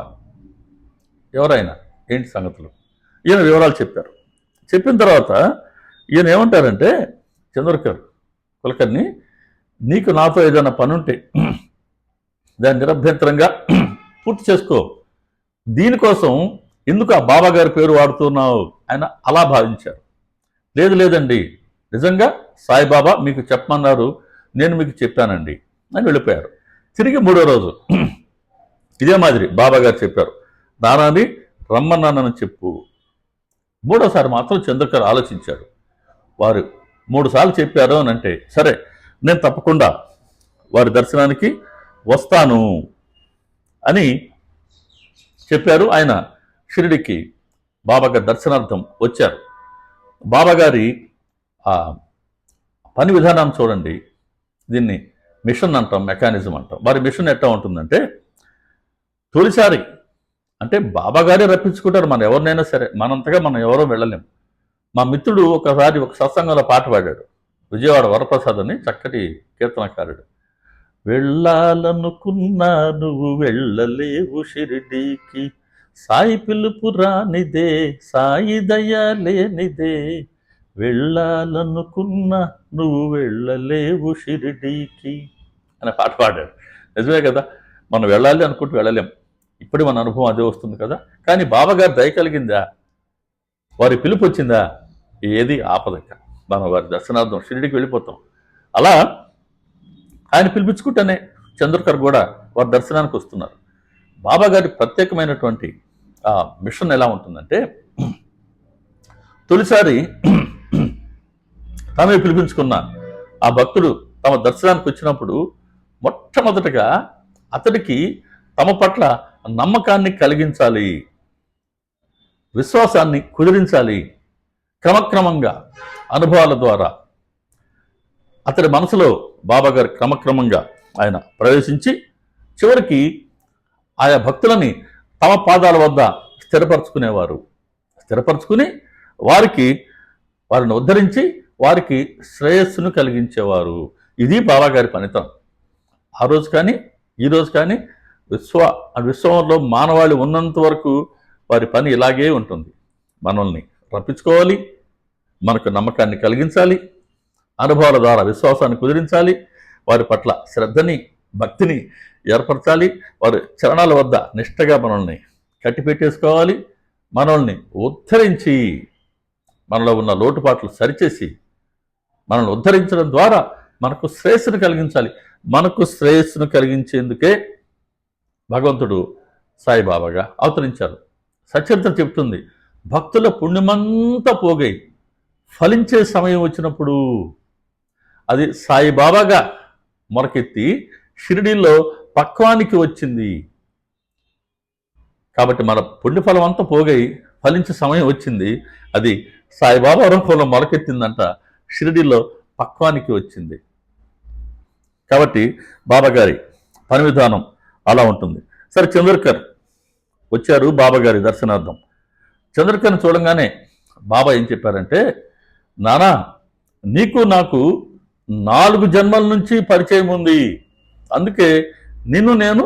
A: ఎవరైనా, ఏంటి సంగతులు? ఈయన వివరాలు చెప్పారు. చెప్పిన తర్వాత ఈయన ఏమంటారంటే, చంద్రకర్ కులకర్ని, నీకు నాతో ఏదైనా పని ఉంటే దాన్ని నిరభ్యంతరంగా పూర్తి చేసుకో, దీనికోసం ఎందుకు ఆ బాబా గారి పేరు వాడుతున్నావు? ఆయన అలా భావించారు. లేదండి, నిజంగా సాయిబాబా మీకు చెప్పమన్నారు, నేను మీకు చెప్పానండి అని వెళ్ళిపోయారు. తిరిగి 3వ రోజు ఇదే మాదిరి బాబా గారు చెప్పారు, నానాని రమ్మన్నానని చెప్పు. 3వసారి మాత్రం చంద్రకర్ ఆలోచించాడు. వారు 3 సార్లు చెప్పారు అని అంటే, సరే నేను తప్పకుండా వారి దర్శనానికి వస్తాను అని చెప్పారు. ఆయన షిరిడికి బాబాగారి దర్శనార్థం వచ్చారు. బాబాగారి ఆ పని విధానాన్ని చూడండి. దీన్ని మిషన్ అంటాం, మెకానిజం అంటాం. వారి మిషన్ ఎట్లా ఉంటుందంటే, తొలిసారి అంటే బాబాగారే రప్పించుకుంటారు మన ఎవరినైనా సరే, మనంతగా మనం ఎవరో వెళ్ళలేం. మా మిత్రుడు ఒకసారి ఒక సత్సంగంలో పాట పాడాడు, విజయవాడ వరప్రసాద్ అని చక్కటి కీర్తనకారుడు. వెళ్ళాలనుకున్నా నువ్వు వెళ్ళలేవు షిరిడీకి, సాయి పిలుపు రానిదే, సాయి దయ లేనిదే, వెళ్ళాలనుకున్నా నువ్వు వెళ్ళలేవు షిరిడీకి అనే పాట పాడాడు. నిజమే కదా, మనం వెళ్ళాలి అనుకుంటూ వెళ్ళలేం. ఇప్పుడు మన అనుభవం అదే వస్తుంది కదా. కానీ బాబాగారు దయ కలిగిందా, వారి పిలుపు వచ్చిందా, ఏది ఆపదక మనం వారి దర్శనార్థం షిరిడికి వెళ్ళిపోతాం. అలా ఆయన పిలిపించుకుంటేనే చంద్రకర్ కూడా వారి దర్శనానికి వస్తున్నారు. బాబాగారి ప్రత్యేకమైనటువంటి ఆ మిషన్ ఎలా ఉంటుందంటే, తొలిసారి తామే పిలిపించుకున్న ఆ భక్తుడు తమ దర్శనానికి వచ్చినప్పుడు మొట్టమొదటగా అతడికి తమ పట్ల నమ్మకాన్ని కలిగించాలి, విశ్వాసాన్ని కుదిరించాలి. క్రమక్రమంగా అనుభవాల ద్వారా అతడి మనసులో బాబాగారు క్రమక్రమంగా ఆయన ప్రవేశించి చివరికి ఆయా భక్తులని తమ పాదాల వద్ద స్థిరపరచుకునేవారు. స్థిరపరచుకుని వారిని ఉద్ధరించి వారికి శ్రేయస్సును కలిగించేవారు. ఇది బాబాగారి పనితనం. ఆ రోజు కానీ ఈ రోజు కానీ విశ్వంలో మానవాళి ఉన్నంత వరకు వారి పని ఇలాగే ఉంటుంది. మనల్ని రప్పించుకోవాలి, మనకు నమ్మకాన్ని కలిగించాలి, అనుభవాల ద్వారా విశ్వాసాన్ని కుదిరించాలి, వారి పట్ల శ్రద్ధని భక్తిని ఏర్పరచాలి, వారి చరణాల వద్ద నిష్టగా మనల్ని కట్టిపెట్టేసుకోవాలి, మనల్ని ఉద్ధరించి మనలో ఉన్న లోటుపాట్లు సరిచేసి మనల్ని ఉద్ధరించడం ద్వారా మనకు శ్రేయస్సును కలిగించాలి. మనకు శ్రేయస్సును కలిగించేందుకే భగవంతుడు సాయిబాబాగా అవతరించారు. సచరిత్ర చెప్తుంది, భక్తుల పుణ్యమంతా పోగై ఫలించే సమయం వచ్చినప్పుడు అది సాయిబాబాగా మొరకెత్తి షిరిడీలో పక్వానికి వచ్చింది. కాబట్టి మన పుణ్యఫలం అంతా పోగై ఫలించే సమయం వచ్చింది, అది సాయిబాబా రూపంలో మొరకెత్తిందంట, షిరిడీలో పక్వానికి వచ్చింది. కాబట్టి బాబాగారి పని విధానం అలా ఉంటుంది. సరే, చంద్రకర్ వచ్చారు బాబాగారి దర్శనార్థం. చంద్రకళను చూడంగానే బాబా ఏం చెప్పారంటే, నానా నీకు నాకు 4 జన్మల నుంచి పరిచయం ఉంది, అందుకే నిన్ను నేను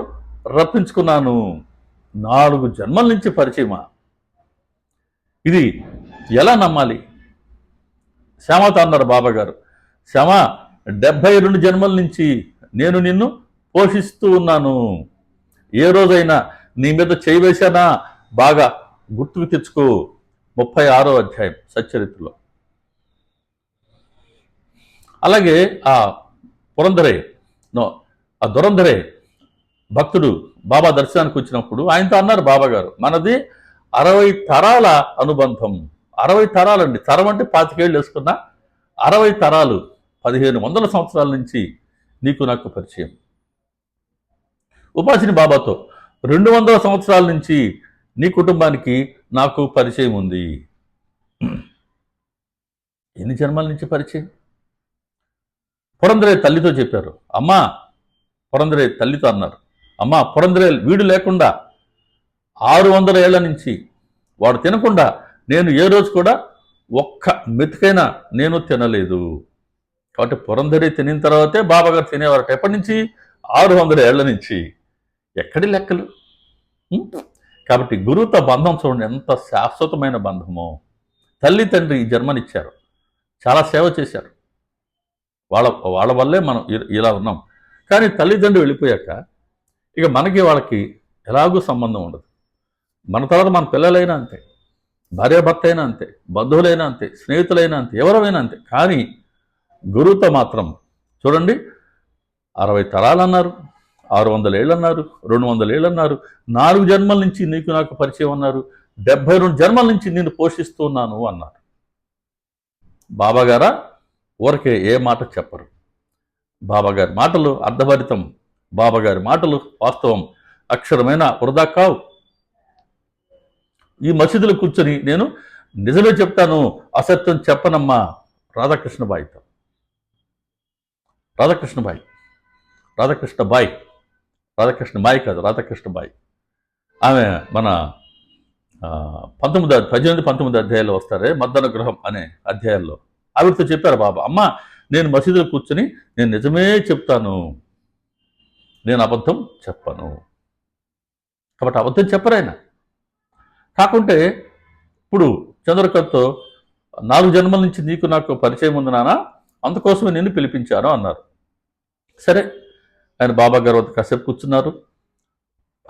A: రప్పించుకున్నాను. 4 జన్మల నుంచి పరిచయమా? ఇది ఎలా నమ్మాలి? శ్యామతో అన్నారు బాబా గారు, శ్యామ 72 జన్మల నుంచి నేను నిన్ను పోషిస్తూ ఉన్నాను. ఏ రోజైనా నీ మీద చేయి వేశానా? బాగా గుర్తుకు తెచ్చుకో. 36వ అధ్యాయం సచ్చరిత్రలో. అలాగే ఆ పురంధరే ఆ దురంధరే భక్తుడు బాబా దర్శనానికి వచ్చినప్పుడు ఆయనతో అన్నారు బాబా గారు, మనది 60 తరాల అనుబంధం. 60 తరాలండి. తరం అంటే 25 ఏళ్ళు వేసుకున్న 60 తరాలు, 1500 సంవత్సరాల నుంచి నీకు నాకు పరిచయం. ఉపాసిని బాబాతో 200 సంవత్సరాల నుంచి నీ కుటుంబానికి నాకు పరిచయం ఉంది. ఎన్ని జన్మల నుంచి పరిచయం? పురంధరే తల్లితో చెప్పారు. అమ్మా, పురంధరే తల్లితో అన్నారు, అమ్మా పురంధరే వీడు లేకుండా 600 ఏళ్ల నుంచి వాడు తినకుండా నేను ఏ రోజు కూడా ఒక్క మెతుకైనా నేను తినలేదు. కాబట్టి పురంధరే తినిన తర్వాతే బాబాగారు తినేవారట. ఎప్పటి నుంచి? 600 ఏళ్ల నుంచి. ఎక్కడి లెక్కలు? కాబట్టి గురువుతో బంధం చూడండి ఎంత శాశ్వతమైన బంధమో. తల్లి తండ్రి ఈ జన్మనిచ్చారు, చాలా సేవ చేశారు, వాళ్ళ వల్లే మనం ఇలా ఉన్నాం. కానీ తల్లిదండ్రులు వెళ్ళిపోయాక ఇక మనకి వాళ్ళకి ఎలాగూ సంబంధం ఉండదు. మన తర్వాత మన పిల్లలైనా అంతే, భార్యాభర్త అయినా అంతే, బంధువులైనా అంతే, స్నేహితులైనా అంతే, ఎవరైనా అంతే. కానీ గురువుతో మాత్రం చూడండి, 60 తరాలు అన్నారు, 600 ఏళ్ళు అన్నారు, 200 ఏళ్ళు అన్నారు, 4 జన్మల నుంచి నీకు నాకు పరిచయం అన్నారు, 72 జన్మల నుంచి నేను పోషిస్తున్నాను అన్నారు. బాబాగారా ఊరికే ఏ మాట చెప్పరు. బాబాగారి మాటలు అర్ధభరితం, బాబాగారి మాటలు వాస్తవం, అక్షరమైన వృధా కావు. ఈ మసీదులో కూర్చొని నేను నిజమే చెప్తాను, అసత్యం చెప్పనమ్మా. రాధాకృష్ణబాయితో, రాధాకృష్ణబాయి కాదు, రాధాకృష్ణబాయి. ఆమె మన 18-19 అధ్యాయాల్లో వస్తారే, మద్దనుగ్రహం అనే అధ్యాయాల్లో ఆవిడతో చెప్పారు బాబా, అమ్మ నేను మసీదులో కూర్చొని నేను నిజమే చెప్తాను, నేను అబద్ధం చెప్పను. కాబట్టి అబద్ధం చెప్పరాయన. కాకుంటే ఇప్పుడు చంద్రకళతో 4 జన్మల నుంచి నీకు నాకు పరిచయం ఉంది నాన్న, అందుకోసమే నిన్ను పిలిపించాను అన్నారు. సరే, ఆయన బాబా గారు వద్ద కాసేపు కూర్చున్నారు.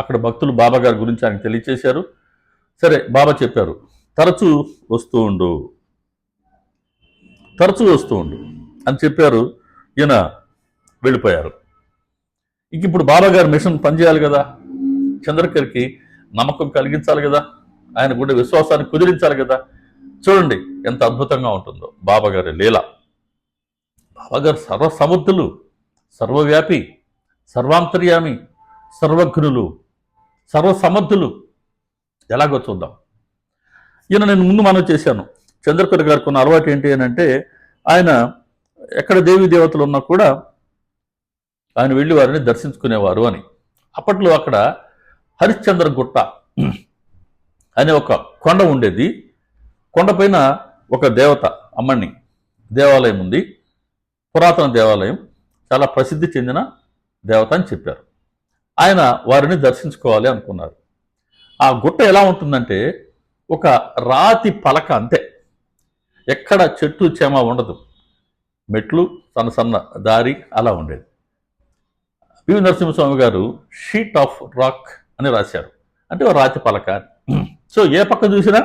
A: అక్కడ భక్తులు బాబా గారి గురించి ఆయనకు తెలియచేశారు. సరే, బాబా చెప్పారు, తరచూ వస్తూ ఉండు అని చెప్పారు. ఈయన వెళ్ళిపోయారు. ఇంక ఇప్పుడు బాబా గారి మిషన్ పనిచేయాలి కదా, చంద్రకళకి నమ్మకం కలిగించాలి కదా, ఆయన కూడా విశ్వాసాన్ని కుదిరించాలి కదా. చూడండి ఎంత అద్భుతంగా ఉంటుందో బాబాగారి లీల. బాబాగారు సర్వసమర్థులు, సర్వవ్యాపి, సర్వాంతర్యామి, సర్వజ్ఞులు, సర్వసమర్థులు. ఎలాగో చూద్దాం. ఈయన నేను ముందు మనం చేశాను, చంద్రకళ గారికి ఉన్న అలవాటు ఏంటి అని అంటే, ఆయన ఎక్కడ దేవీ దేవతలు ఉన్నా కూడా ఆయన వెళ్ళి వారిని దర్శించుకునేవారు అని. అప్పట్లో అక్కడ హరిశ్చంద్ర గుట్ట అనే ఒక కొండ ఉండేది. కొండపైన ఒక దేవత అమ్మని దేవాలయం ఉంది, పురాతన దేవాలయం, చాలా ప్రసిద్ధి చెందిన దేవత అని చెప్పారు. ఆయన వారిని దర్శించుకోవాలి అనుకున్నారు. ఆ గుట్ట ఎలా ఉంటుందంటే ఒక రాతి పలక అంతే, ఎక్కడ చెట్టు చేమ ఉండదు, మెట్లు, సన్న సన్న దారి అలా ఉండేది. పివి నరసింహస్వామి గారు షీట్ ఆఫ్ రాక్ అని రాశారు, అంటే ఒక రాతి పలక. సో ఏ పక్క చూసినా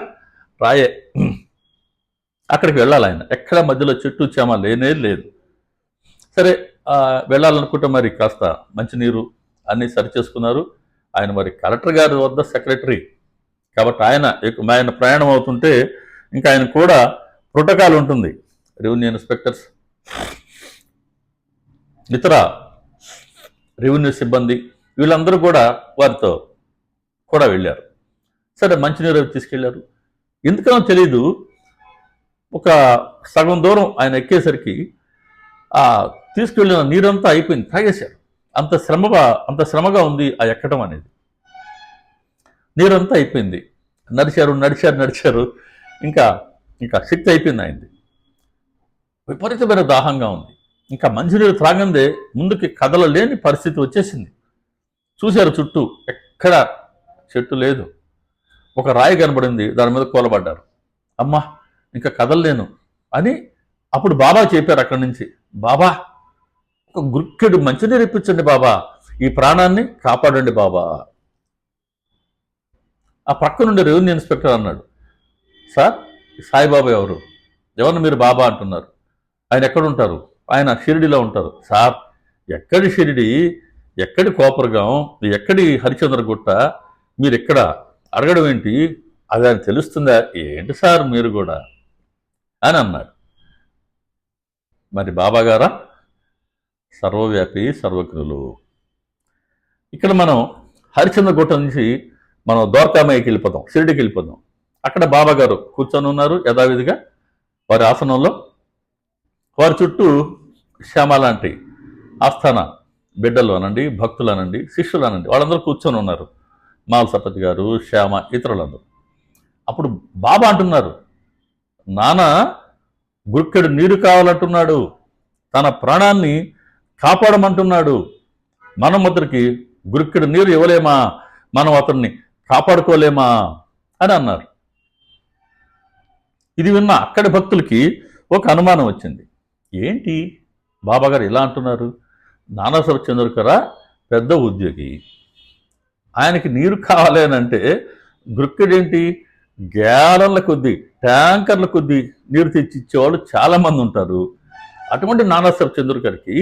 A: రాయే. అక్కడికి వెళ్ళాలి ఆయన, ఎక్కడ మధ్యలో చెట్టు చేమ లేనే లేదు. సరే, వెళ్ళాలనుకుంటే మరి కాస్త మంచినీరు అన్నీ సరిచేసుకున్నారు. ఆయన మరి కలెక్టర్ గారి వద్ద సెక్రటరీ కాబట్టి ఆయన ప్రయాణం అవుతుంటే ఇంకా ఆయన కూడా ప్రోటోకాల్ ఉంటుంది. రెవెన్యూ ఇన్స్పెక్టర్స్, ఇతర రెవెన్యూ సిబ్బంది వీళ్ళందరూ కూడా వారితో కూడా వెళ్ళారు. సరే, మంచినీరు తీసుకెళ్లారు. ఎందుకనో తెలీదు, ఒక సగం దూరం ఆయన ఎక్కేసరికి ఆ తీసుకెళ్ళిన నీరంతా అయిపోయింది, తాగేశారు. అంత శ్రమగా ఉంది ఆ ఎక్కడం అనేది. నీరంతా అయిపోయింది. నడిచారు నడిచారు నడిచారు. ఇంకా ఇంకా శక్తి అయిపోయింది ఆయనది. విపరీతమైన దాహంగా ఉంది. ఇంకా మంచినీరు త్రాగందే ముందుకి కదలలేని పరిస్థితి వచ్చేసింది. చూశారు చుట్టూ, ఎక్కడ చెట్టు లేదు. ఒక రాయి కనబడింది, దాని మీద కూలబడ్డారు. అమ్మా ఇంకా కదలలేను అని అప్పుడు బాబా చెప్పారు అక్కడి నుంచి, బాబా ఒక గుక్కెడు మంచినీరు ఇప్పించండి బాబా, ఈ ప్రాణాన్ని కాపాడండి బాబా. ఆ పక్క నుండి రెవెన్యూ ఇన్స్పెక్టర్ అన్నాడు, సార్ సాయిబాబా ఎవరిని మీరు బాబా అంటున్నారు? ఆయన ఎక్కడుంటారు? ఆయన షిరిడిలో ఉంటారు. సార్ ఎక్కడి షిరిడి, ఎక్కడి కోపరగాం, ఎక్కడి హరిచంద్రగుట్ట, మీరు ఎక్కడ అడగడం ఏంటి? అది ఆయన తెలుస్తుందా ఏంటి సార్ మీరు కూడా అని అన్నాడు. మరి బాబా గారా సర్వవ్యాపి సర్వజ్ఞులు. ఇక్కడ మనం హరిచంద్రగుట్ట నుంచి మనం ద్వారకామయ్యకి వెళ్ళిపోదాం, షిరిడికి వెళ్ళిపోదాం. అక్కడ బాబా గారు కూర్చొని ఉన్నారు యథావిధిగా వారి ఆసనంలో. వారి చుట్టూ శ్యామ లాంటి ఆస్థాన బిడ్డలు అనండి, భక్తులు అనండి, శిష్యులు అనండి, వాళ్ళందరూ కూర్చొని ఉన్నారు. మాల సపతి గారు, శ్యామ, ఇతరులందరూ. అప్పుడు బాబా అంటున్నారు, నాన్న గుక్కెడు నీరు కావాలంటున్నాడు, తన ప్రాణాన్ని కాపాడమంటున్నాడు. మనం అతనికి గుక్కెడు నీరు ఇవ్వలేమా, మనం అతన్ని కాపాడుకోలేమా అని అన్నారు. ఇది విన్న అక్కడి భక్తులకి ఒక అనుమానం వచ్చింది. ఏంటి బాబాగారు ఇలా అంటున్నారు? నానాసాహెబ్ చంద్రకర పెద్ద ఉద్యోగి, ఆయనకి నీరు కావాలి అని అంటే గుక్కెడేంటి, గ్యాలన్ల కొద్దీ, ట్యాంకర్ల కొద్దీ నీరు తెచ్చి ఇచ్చేవాళ్ళు చాలామంది ఉంటారు. అటువంటి నానాసాహెబ్ చంద్రకర్కి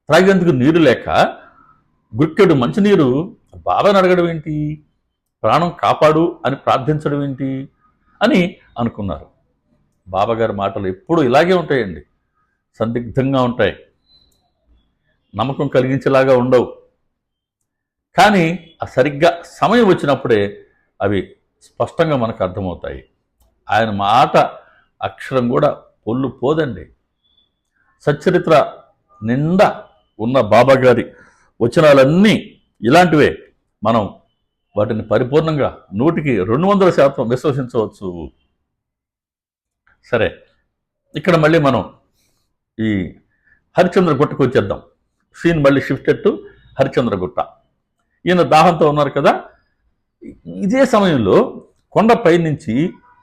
A: త్రాగేందుకు నీరు లేక గుక్కెడు మంచినీరు బాబాని అడగడం ఏంటి, ప్రాణం కాపాడు అని ప్రార్థించడం ఏంటి అని అనుకున్నారు. బాబాగారి మాటలు ఎప్పుడు ఇలాగే ఉంటాయండి, సందిగ్ధంగా ఉంటాయి, నమ్మకం కలిగించేలాగా ఉండవు. కానీ ఆ సరిగ్గా సమయం వచ్చినప్పుడే అవి స్పష్టంగా మనకు అర్థమవుతాయి. ఆయన మాట అక్షరం కూడా పొల్లు పోదండి. సచ్చరిత్ర నిండా ఉన్న బాబాగారి వచనాలన్నీ ఇలాంటివే. మనం వాటిని పరిపూర్ణంగా 100% విశ్వసించవచ్చు. సరే, ఇక్కడ మళ్ళీ మనం ఈ హరిచంద్రగుట్టకు వచ్చేద్దాం. సీన్ మళ్ళీ షిఫ్టెడ్ టు హరిచంద్రగుట్ట. ఈయన దాహంతో ఉన్నారు కదా. ఇదే సమయంలో కొండపై నుంచి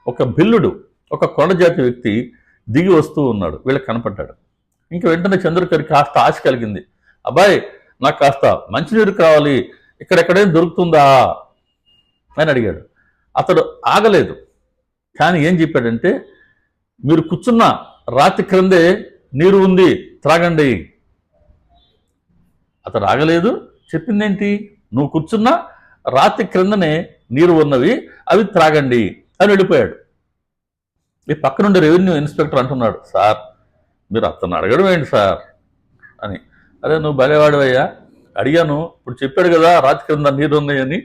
A: ఒక బిల్లుడు, ఒక కొండ జాతి వ్యక్తి దిగి వస్తూ ఉన్నాడు. వీళ్ళకి కనపడ్డాడు. ఇంక వెంటనే చంద్రకర్కి కాస్త ఆశ కలిగింది. అబ్బాయి నాకు కాస్త మంచినీరు కావాలి, ఇక్కడెక్కడేం దొరుకుతుందా అని అడిగాడు. అతడు ఆగలేదు. కానీ ఏం చెప్పాడంటే, మీరు కూర్చున్న రాతి క్రిందే నీరు ఉంది, త్రాగండి. అతడు ఆగలేదు. చెప్పిందేంటి, నువ్వు కూర్చున్న రాతి క్రిందనే నీరు ఉన్నవి, అవి త్రాగండి అని వెళ్ళిపోయాడు. ఈ పక్క నుండి రెవెన్యూ ఇన్స్పెక్టర్ అంటున్నాడు, సార్ మీరు అతను అడగడం ఏంటి సార్ అని. అదే నువ్వు భలేవాడివయ్యా, అడిగాను, ఇప్పుడు చెప్పాడు కదా రాతి క్రింద నీరు ఉన్నాయని,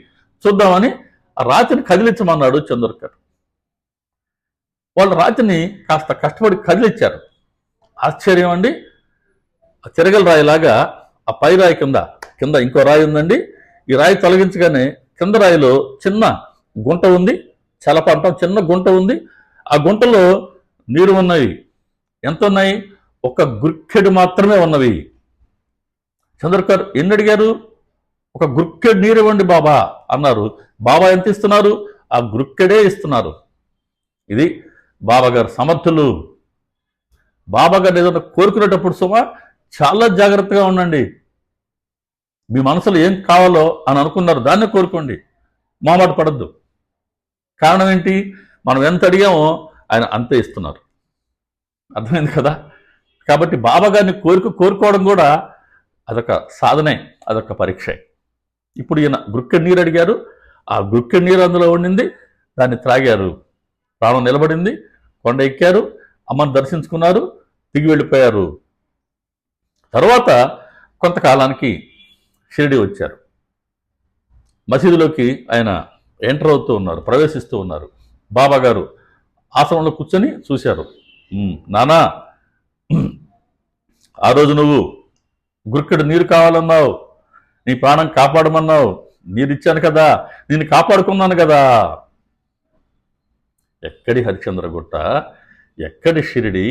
A: చూద్దామని ఆ రాతిని కదిలించమన్నాడు చంద్రకర్. వాళ్ళు రాతిని కాస్త కష్టపడి కదిలిచ్చారు. ఆశ్చర్యం అండి, తిరగల రాయిలాగా ఆ పై రాయి కింద ఇంకో రాయి ఉందండి. ఈ రాయి తొలగించగానే కింద రాయిలో చిన్న గుంట ఉంది, చలపంటం చిన్న గుంట ఉంది. ఆ గుంటలో నీరు ఉన్నవి. ఎంత ఉన్నాయి? ఒక గుక్కెడు మాత్రమే ఉన్నవి. చంద్రకర్ ఎన్ని అడిగారు? ఒక గుక్కెడు నీరు ఇవ్వండి బాబా అన్నారు. బాబా ఎంత ఇస్తున్నారు? ఆ గుక్కెడే ఇస్తున్నారు. ఇది బాబాగారు సమర్థులు. బాబాగారు ఏదైనా కోరుకునేటప్పుడు సుమా చాలా జాగ్రత్తగా ఉండండి. మీ మనసులో ఏం కావాలో అని అనుకున్నారు, దాన్నే కోరుకోండి, మొహమాట పడద్దు. కారణం ఏంటి? మనం ఎంత అడిగామో ఆయన అంతే ఇస్తున్నారు. అర్థమైంది కదా? కాబట్టి బాబాగారిని కోరుకోవడం కూడా అదొక సాధనే, అదొక పరీక్ష. ఇప్పుడు ఈయన గుక్కెడు నీరు అడిగారు, ఆ గుక్కెడు నీరు అందులో ఉండింది, దాన్ని త్రాగారు, ప్రాణం నిలబడింది, కొండ ఎక్కారు, అమ్మని దర్శించుకున్నారు, దిగి వెళ్ళిపోయారు. తర్వాత కొంతకాలానికి షిరిడి వచ్చారు. మసీదులోకి ఆయన ఎంటర్ అవుతూ ఉన్నారు, ప్రవేశిస్తూ ఉన్నారు. బాబాగారు ఆసనంలో కూర్చొని చూశారు. నానా, ఆ రోజు నువ్వు గుక్కెడు నీరు కావాలన్నావు, నీ ప్రాణం కాపాడమన్నావు, నీరిచ్చాను కదా, నిన్ను కాపాడుకున్నాను కదా. ఎక్కడి హరిశ్చంద్రగుట్ట, ఎక్కడి షిరిడి,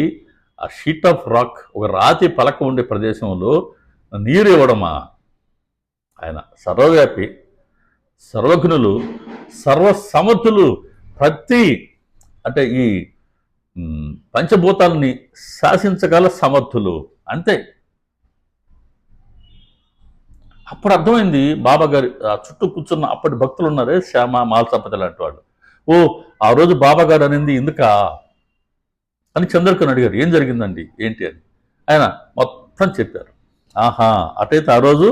A: ఆ షీట్ ఆఫ్ రాక్, ఒక రాతి పలక ఉండే ప్రదేశంలో నీరు ఇవ్వడమా? ఆయన సర్వవ్యాపి, సర్వజ్ఞులు, సర్వసమర్థులు. ప్రతి అంటే ఈ పంచభూతాలని శాసించగల సమర్థులు. అంతే. అప్పుడు అర్థమైంది బాబా గారి ఆ చుట్టూ కూర్చున్న అప్పటి భక్తులు ఉన్నారే, శ్యామ, మాల్సపతి లాంటి వాళ్ళు. ఓ, ఆ రోజు బాబా గారు అనింది ఇందుకా అని చంద్రకని అడిగారు. ఏం జరిగిందండి ఏంటి అని. ఆయన మొత్తం చెప్పారు. ఆహా, అటైతే ఆ రోజు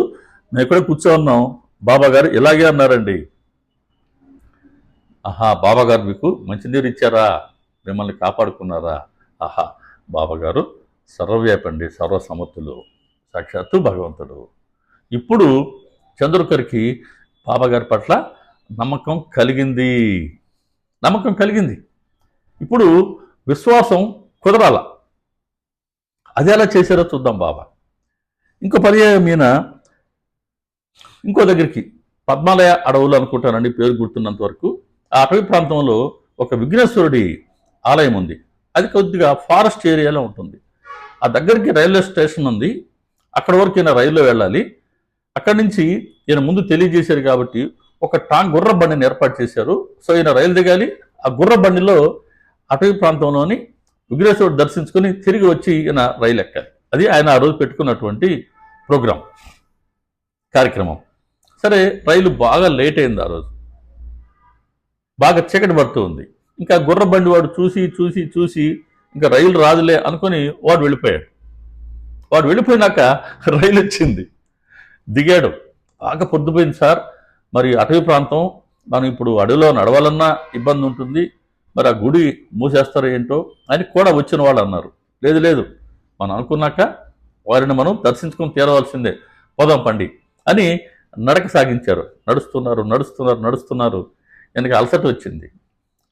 A: మేము ఎక్కడ కూర్చో ఉన్నాం, బాబా గారు ఇలాగే అన్నారండి. ఆహా, బాబా గారు మీకు మంచినీరు ఇచ్చారా, మిమ్మల్ని కాపాడుకున్నారా? ఆహా, బాబా గారు సర్వవ్యాపండి, సర్వసమర్థులు, సాక్షాత్తు భగవంతుడు. ఇప్పుడు చంద్రకర్కి బాబాగారి పట్ల నమ్మకం కలిగింది. నమ్మకం కలిగింది. ఇప్పుడు విశ్వాసం కుదరాల. అది ఎలా చేశారో చూద్దాం బాబా. ఇంకో పర్యాయం ఈయన ఇంకో దగ్గరికి, పద్మాలయ అడవులు అనుకుంటానండి పేరు గుర్తున్నంత వరకు, ఆ అటవీ ప్రాంతంలో ఒక విఘ్నేశ్వరుడి ఆలయం ఉంది. అది కొద్దిగా ఫారెస్ట్ ఏరియాలో ఉంటుంది. ఆ దగ్గరికి రైల్వే స్టేషన్ ఉంది. అక్కడ వరకు ఈయన రైల్లో వెళ్ళాలి. అక్కడి నుంచి ఈయన ముందు తెలియజేశారు కాబట్టి ఒక గుర్ర బండిని ఏర్పాటు చేశారు. సో ఈయన రైలు దిగాలి. ఆ గుర్ర బండిలో అటవీ ప్రాంతంలోని విఘ్నేశ్వరుడు దర్శించుకొని తిరిగి వచ్చి ఈయన రైలు ఎక్కాలి. అది ఆయన ఆ రోజు పెట్టుకున్నటువంటి ప్రోగ్రాం, కార్యక్రమం. సరే, రైలు బాగా లేట్ అయింది. ఆ రోజు బాగా చీకటి పడుతూ ఉంది. ఇంకా గుర్ర బండి వాడు చూసి చూసి చూసి ఇంకా రైలు రాదులే అనుకుని వాడు వెళ్ళిపోయాడు. వాడు వెళ్ళిపోయినాక రైలు వచ్చింది. దిగాడు. బాగా పొద్దుపోయింది సార్, మరి అటవీ ప్రాంతం, మనం ఇప్పుడు అడవిలో నడవాలన్నా ఇబ్బంది ఉంటుంది, మరి ఆ గుడి మూసేస్తారో ఏంటో అని కూడా వచ్చిన వాళ్ళు అన్నారు. లేదు లేదు, మనం అనుకున్నాక వారిని మనం దర్శించుకొని తీరవలసిందే, పోదాం పండి అని నడక సాగించారు. నడుస్తున్నారు నడుస్తున్నారు నడుస్తున్నారు. వెనక అలసట వచ్చింది.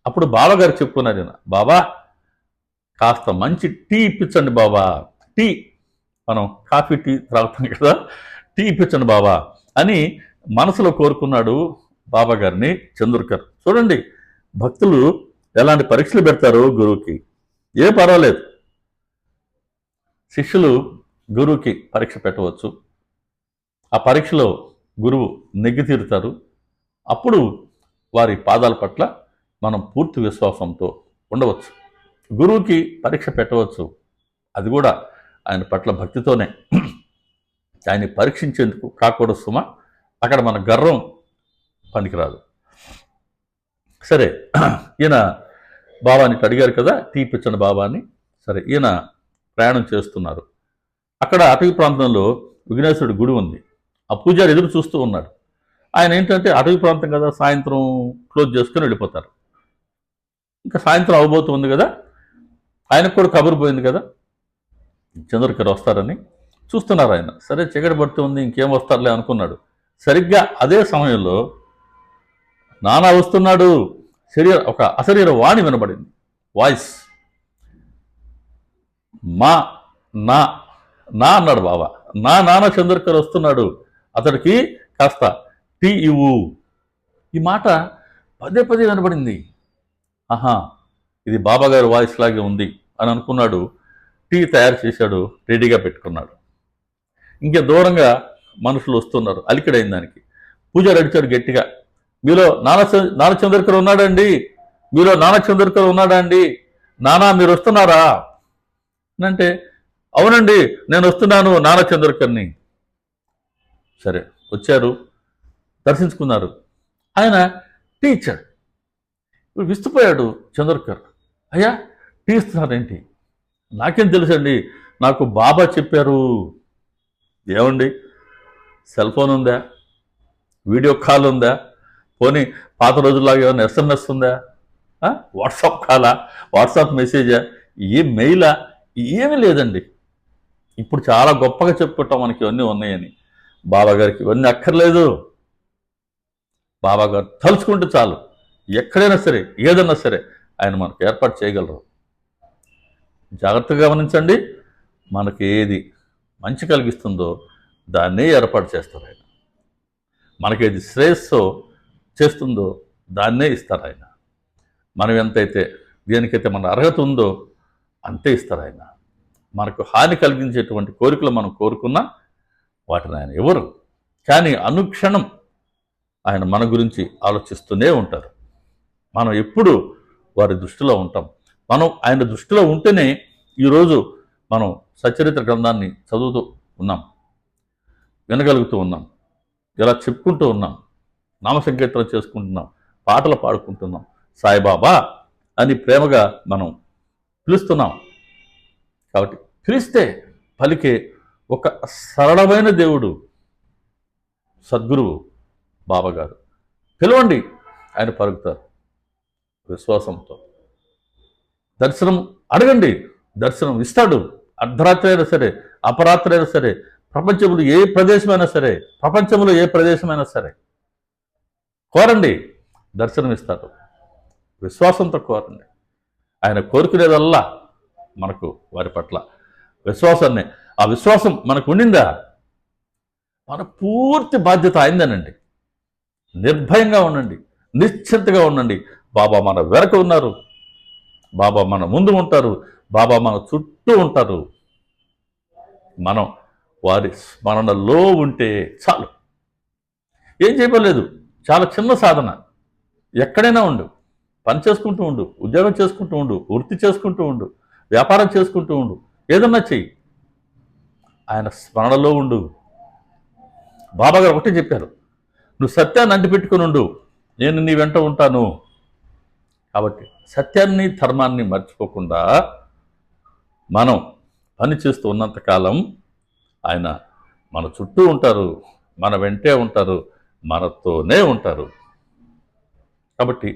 A: అప్పుడు బాబాగారు చెప్పుకున్నారు, ఈయన, బాబా కాస్త మంచి టీ ఇప్పించండి బాబా. టీ, మనం కాఫీ టీ తాగుతాం కదా, టీ ఇప్పించండి బాబా అని మనసులో కోరుకున్నాడు బాబా గారిని చంద్రకర్. చూడండి భక్తులు ఎలాంటి పరీక్షలు పెడతారో గురువుకి. ఏ పర్వాలేదు, శిష్యులు గురువుకి పరీక్ష పెట్టవచ్చు. ఆ పరీక్షలో గురువు నెగ్గి తీరుతారు. అప్పుడు వారి పాదాల పట్ల మనం పూర్తి విశ్వాసంతో ఉండవచ్చు. గురువుకి పరీక్ష పెట్టవచ్చు, అది కూడా ఆయన పట్ల భక్తితోనే. ఆయన్ని పరీక్షించేందుకు కాకూడదు సుమ. అక్కడ మన గర్వం పనికిరాదు. సరే, ఈయన బాబాని అడిగారు కదా, టీ ఇప్పించండి బాబాని. సరే, ఈయన ప్రయాణం చేస్తున్నారు. అక్కడ అటవీ ప్రాంతంలో విఘ్నేశ్వరుడి గుడి ఉంది. ఆ పూజారి ఎదురు చూస్తూ ఉన్నాడు. ఆయన ఏంటంటే అటవీ ప్రాంతం కదా, సాయంత్రం క్లోజ్ చేసుకుని వెళ్ళిపోతారు. ఇంకా సాయంత్రం అవబోతుంది కదా, ఆయనకు కూడా కబురు పోయింది కదా చంద్రకర్ వస్తారని. చూస్తున్నారు ఆయన. సరే, చీకటి పడుతుంది, ఇంకేం వస్తారులే అనుకున్నాడు. సరిగ్గా అదే సమయంలో నానా వస్తున్నాడు. ఒక అశరీర వాణి వినబడింది. వాయిస్. మా నా నా అన్నాడు బాబా. నా నాన్న చంద్రకర్ వస్తున్నాడు, అతడికి కాస్త టీ ఇవ్వు. ఈ మాట పదే పదే వినబడింది. ఆహా, ఇది బాబాగారి వాయిస్ లాగే ఉంది అని అనుకున్నాడు. టీ తయారు చేశాడు, రెడీగా పెట్టుకున్నాడు. ఇంకా దూరంగా మనుషులు వస్తున్నారు. అలికిడైన దానికి పూజారి అడిచాడు గట్టిగా, మీలో నాన్న చంద్రకర్ ఉన్నాడండి, మీలో నాన్న చంద్రకర్ ఉన్నాడా అండి, నానా మీరు వస్తున్నారా అంటే, అవునండి నేను వస్తున్నాను నాన్న చంద్రకర్ని. సరే, వచ్చారు, దర్శించుకున్నారు. ఆయన టీ ఇచ్చాడు. ఇప్పుడు విస్తుపోయాడు చంద్రకర్. అయ్యా, టీ ఇస్తున్నారేంటి? నాకేం తెలుసండి, నాకు బాబా చెప్పారు. ఏమండి, సెల్ ఫోన్ ఉందా, వీడియో కాల్ ఉందా, పోనీ పాత రోజుల్లాగా ఏమైనా ఎస్ఎంఎస్ ఉందా, వాట్సాప్ కాలా, వాట్సాప్ మెసేజా, ఏ మెయిలా, ఏమీ లేదండి. ఇప్పుడు చాలా గొప్పగా చెప్పుకుంటాం మనకి ఇవన్నీ ఉన్నాయని. బాబాగారికి ఇవన్నీ అక్కర్లేదు. బాబాగారు తలుచుకుంటే చాలు, ఎక్కడైనా సరే ఏదన్నా సరే ఆయన మనకు ఏర్పాటు చేయగలరు. జాగ్రత్తగా గమనించండి, మనకి ఏది మంచి కలిగిస్తుందో దాన్నే ఏర్పాటు చేస్తారు ఆయన. మనకేది శ్రేయస్సో చేస్తుందో దాన్నే ఇస్తారు ఆయన. మనం ఎంతైతే దేనికైతే మన అర్హత ఉందో అంతే ఇస్తారు ఆయన. మనకు హాని కలిగించేటువంటి కోరికలు మనం కోరుకున్నా వాటిని ఆయన ఎవరు, కానీ అనుక్షణం ఆయన మన గురించి ఆలోచిస్తూనే ఉంటారు. మనం ఎప్పుడు వారి దృష్టిలో ఉంటాం. మనం ఆయన దృష్టిలో ఉంటేనే ఈరోజు మనం సచరిత్ర గ్రంథాన్ని చదువుతూ ఉన్నాం, వినగలుగుతూ ఉన్నాం, ఇలా చెప్పుకుంటూ ఉన్నాం, నామసంకీర్తన చేసుకుంటున్నాం, పాటలు పాడుకుంటున్నాం, సాయిబాబా అని ప్రేమగా మనం పిలుస్తున్నాం. కాబట్టి పిలిస్తే పలికే ఒక సరళమైన దేవుడు సద్గురువు బాబాగారు. పిలవండి, ఆయన పలుకుతారు విశ్వాసంతో. దర్శనం అడగండి, దర్శనం ఇస్తాడు. అర్ధరాత్రి అయినా సరే, అపరాత్రి అయినా సరే, ప్రపంచంలో ఏ ప్రదేశమైనా సరే కోరండి, దర్శనం ఇస్తాడు. విశ్వాసంతో కోరండి. ఆయన కోరుకునేదల్లా మనకు వారి పట్ల విశ్వాసాన్ని, ఆ విశ్వాసం మనకు ఉండిందా, మన పూర్తి బాధ్యత ఆయనదేనండి. నిర్భయంగా ఉండండి, నిశ్చింతగా ఉండండి. బాబా మన వెనక ఉన్నారు, బాబా మన ముందు ఉంటారు, బాబా మన చుట్టూ ఉంటారు. మనం వారి స్మరణలో ఉంటే చాలు. ఏం చేయలేదు, చాలా చిన్న సాధన. ఎక్కడైనా ఉండు, పని చేసుకుంటూ ఉండు, ఉద్యోగం చేసుకుంటూ ఉండు, వృత్తి చేసుకుంటూ ఉండు, వ్యాపారం చేసుకుంటూ ఉండు, ఏదన్నా చెయ్యి, ఆయన స్మరణలో ఉండు. బాబాగారు ఒకటే చెప్పారు, నువ్వు సత్యాన్ని అంటిపెట్టుకుని ఉండు, నేను నీ వెంట ఉంటాను. కాబట్టి సత్యాన్ని ధర్మాన్ని మర్చిపోకుండా మనం పని చేస్తూ ఉన్నంతకాలం ఆయన మన చుట్టూ ఉంటారు, మన వెంటే ఉంటారు, మనతోనే ఉంటారు. కాబట్టి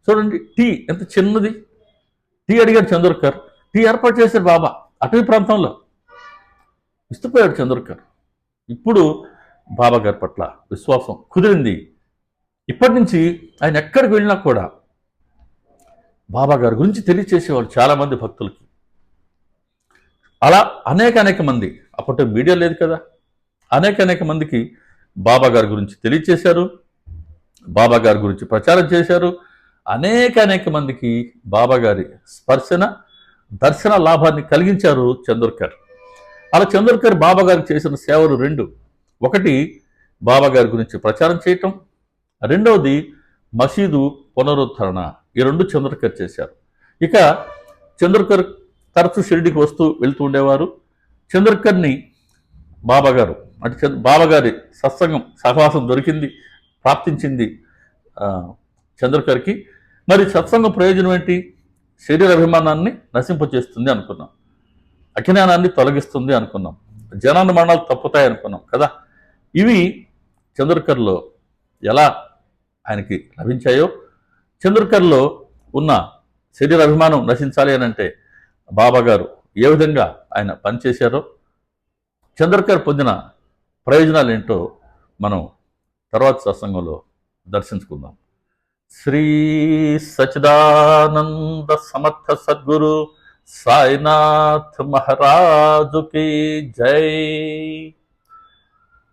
A: చూడండి, టీ ఎంత చిన్నది. టీ అడిగాడు చంద్రకర్, టీ ఏర్పాటు చేశారు బాబా అటవీ ప్రాంతంలో. ఇష్టపోయాడు చంద్రకర్. ఇప్పుడు బాబా గారి పట్ల విశ్వాసం కుదిరింది. ఇప్పటి నుంచి ఆయన ఎక్కడికి వెళ్ళినా కూడా బాబా గారి గురించి తెలియచేసేవాళ్ళు చాలామంది భక్తులకి. అలా అనేక మంది, అప్పట్లో మీడియా లేదు కదా, అనేక మందికి బాబా గారి గురించి తెలియచేశారు, బాబా గారి గురించి ప్రచారం చేశారు. అనేక మందికి బాబా గారి స్పర్శన దర్శన లాభాన్ని కలిగించారు చంద్రకర్. అలా చంద్రకర్ బాబా గారికి చేసిన సేవలు రెండు. ఒకటి బాబా గారి గురించి ప్రచారం చేయటం, రెండవది మసీదు పునరుద్ధరణ. ఈ రెండు చంద్రకర్ చేశారు. ఇక చంద్రకర్ తరచూ షిరిడికి వస్తూ వెళ్తూ ఉండేవారు. చంద్రకర్ని బాబాగారు అంటే బాబాగారి సత్సంగం సహవాసం దొరికింది, ప్రాప్తించింది చంద్రకర్కి. మరి సత్సంగం ప్రయోజనం ఏంటి? శరీర అభిమానాన్ని నశింపచేస్తుంది అనుకున్నాం, అజ్ఞానాన్ని తొలగిస్తుంది అనుకున్నాం, జనాన్ని మరణాలు తప్పుతాయి అనుకున్నాం కదా. ఇవి చంద్రకర్లో ఎలా ఆయనకి లభించాయో, చంద్రకర్లో ఉన్న శరీర అభిమానం నశించాలి అని అంటే బాబా గారు ఏ విధంగా ఆయన పనిచేశారో, చంద్రకర్ పొందిన ప్రయోజనాలు ఏంటో మనం తర్వాత సత్సంగంలో దర్శించుకుందాం. శ్రీ సచిదానంద సమర్థ సద్గురు సాయినాథ్ మహారాజుకి జై.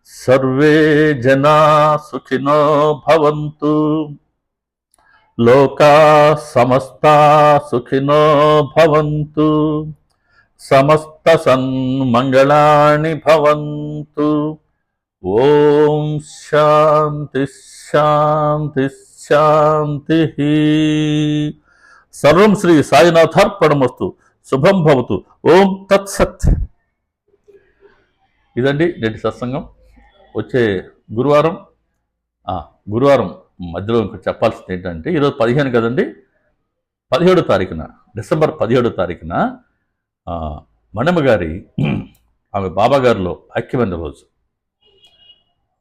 A: సర్వే జనా సుఖినో భవంతు, లోకా సమస్తా సుఖినో భవంతు, సమస్త సన్మంగళాని భవంతు. ఓం శాంతి శాంతి శాంతి. సర్వం శ్రీ సాయినాథార్పణమస్తు. శుభం భవతు. ఓం తత్సత్. ఇదండి నేటి సత్సంగం. వచ్చే గురువారం మధ్యలో ఇంకా చెప్పాల్సింది ఏంటంటే, ఈరోజు 15 కదండి, 17వ తారీఖున, డిసెంబర్ 17వ తారీఖున మణమ్మ గారి ఆమె బాబాగారిలో ఐక్యమైన రోజు.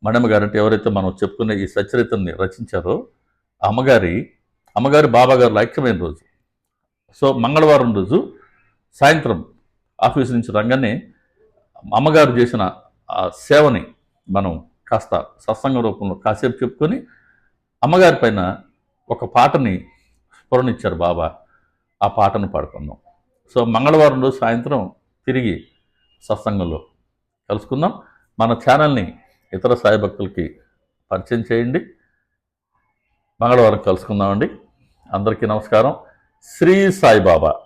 A: మణమ్మ గారు అంటే ఎవరైతే మనం చెప్పుకునే ఈ సచరిత్రని రచించారో అమ్మగారి బాబాగారిలో ఐక్యమైన రోజు. సో మంగళవారం రోజు సాయంత్రం ఆఫీస్ నుంచి రాగానే అమ్మగారు చేసిన ఆ సేవని మనం కాస్త సత్సంగ రూపంలో కాసేపు చెప్పుకొని అమ్మగారి పైన ఒక పాటని స్ఫురణిచ్చారు బాబా. ఆ పాటను పాడుకుందాం. సో మంగళవారం రోజు సాయంత్రం తిరిగి సత్సంగంలో కలుసుకుందాం. మన ఛానల్ని ఇతర సాయి భక్తులకి పరిచయం చేయండి. మంగళవారం కలుసుకుందామండి. అందరికీ నమస్కారం. శ్రీ సాయిబాబా.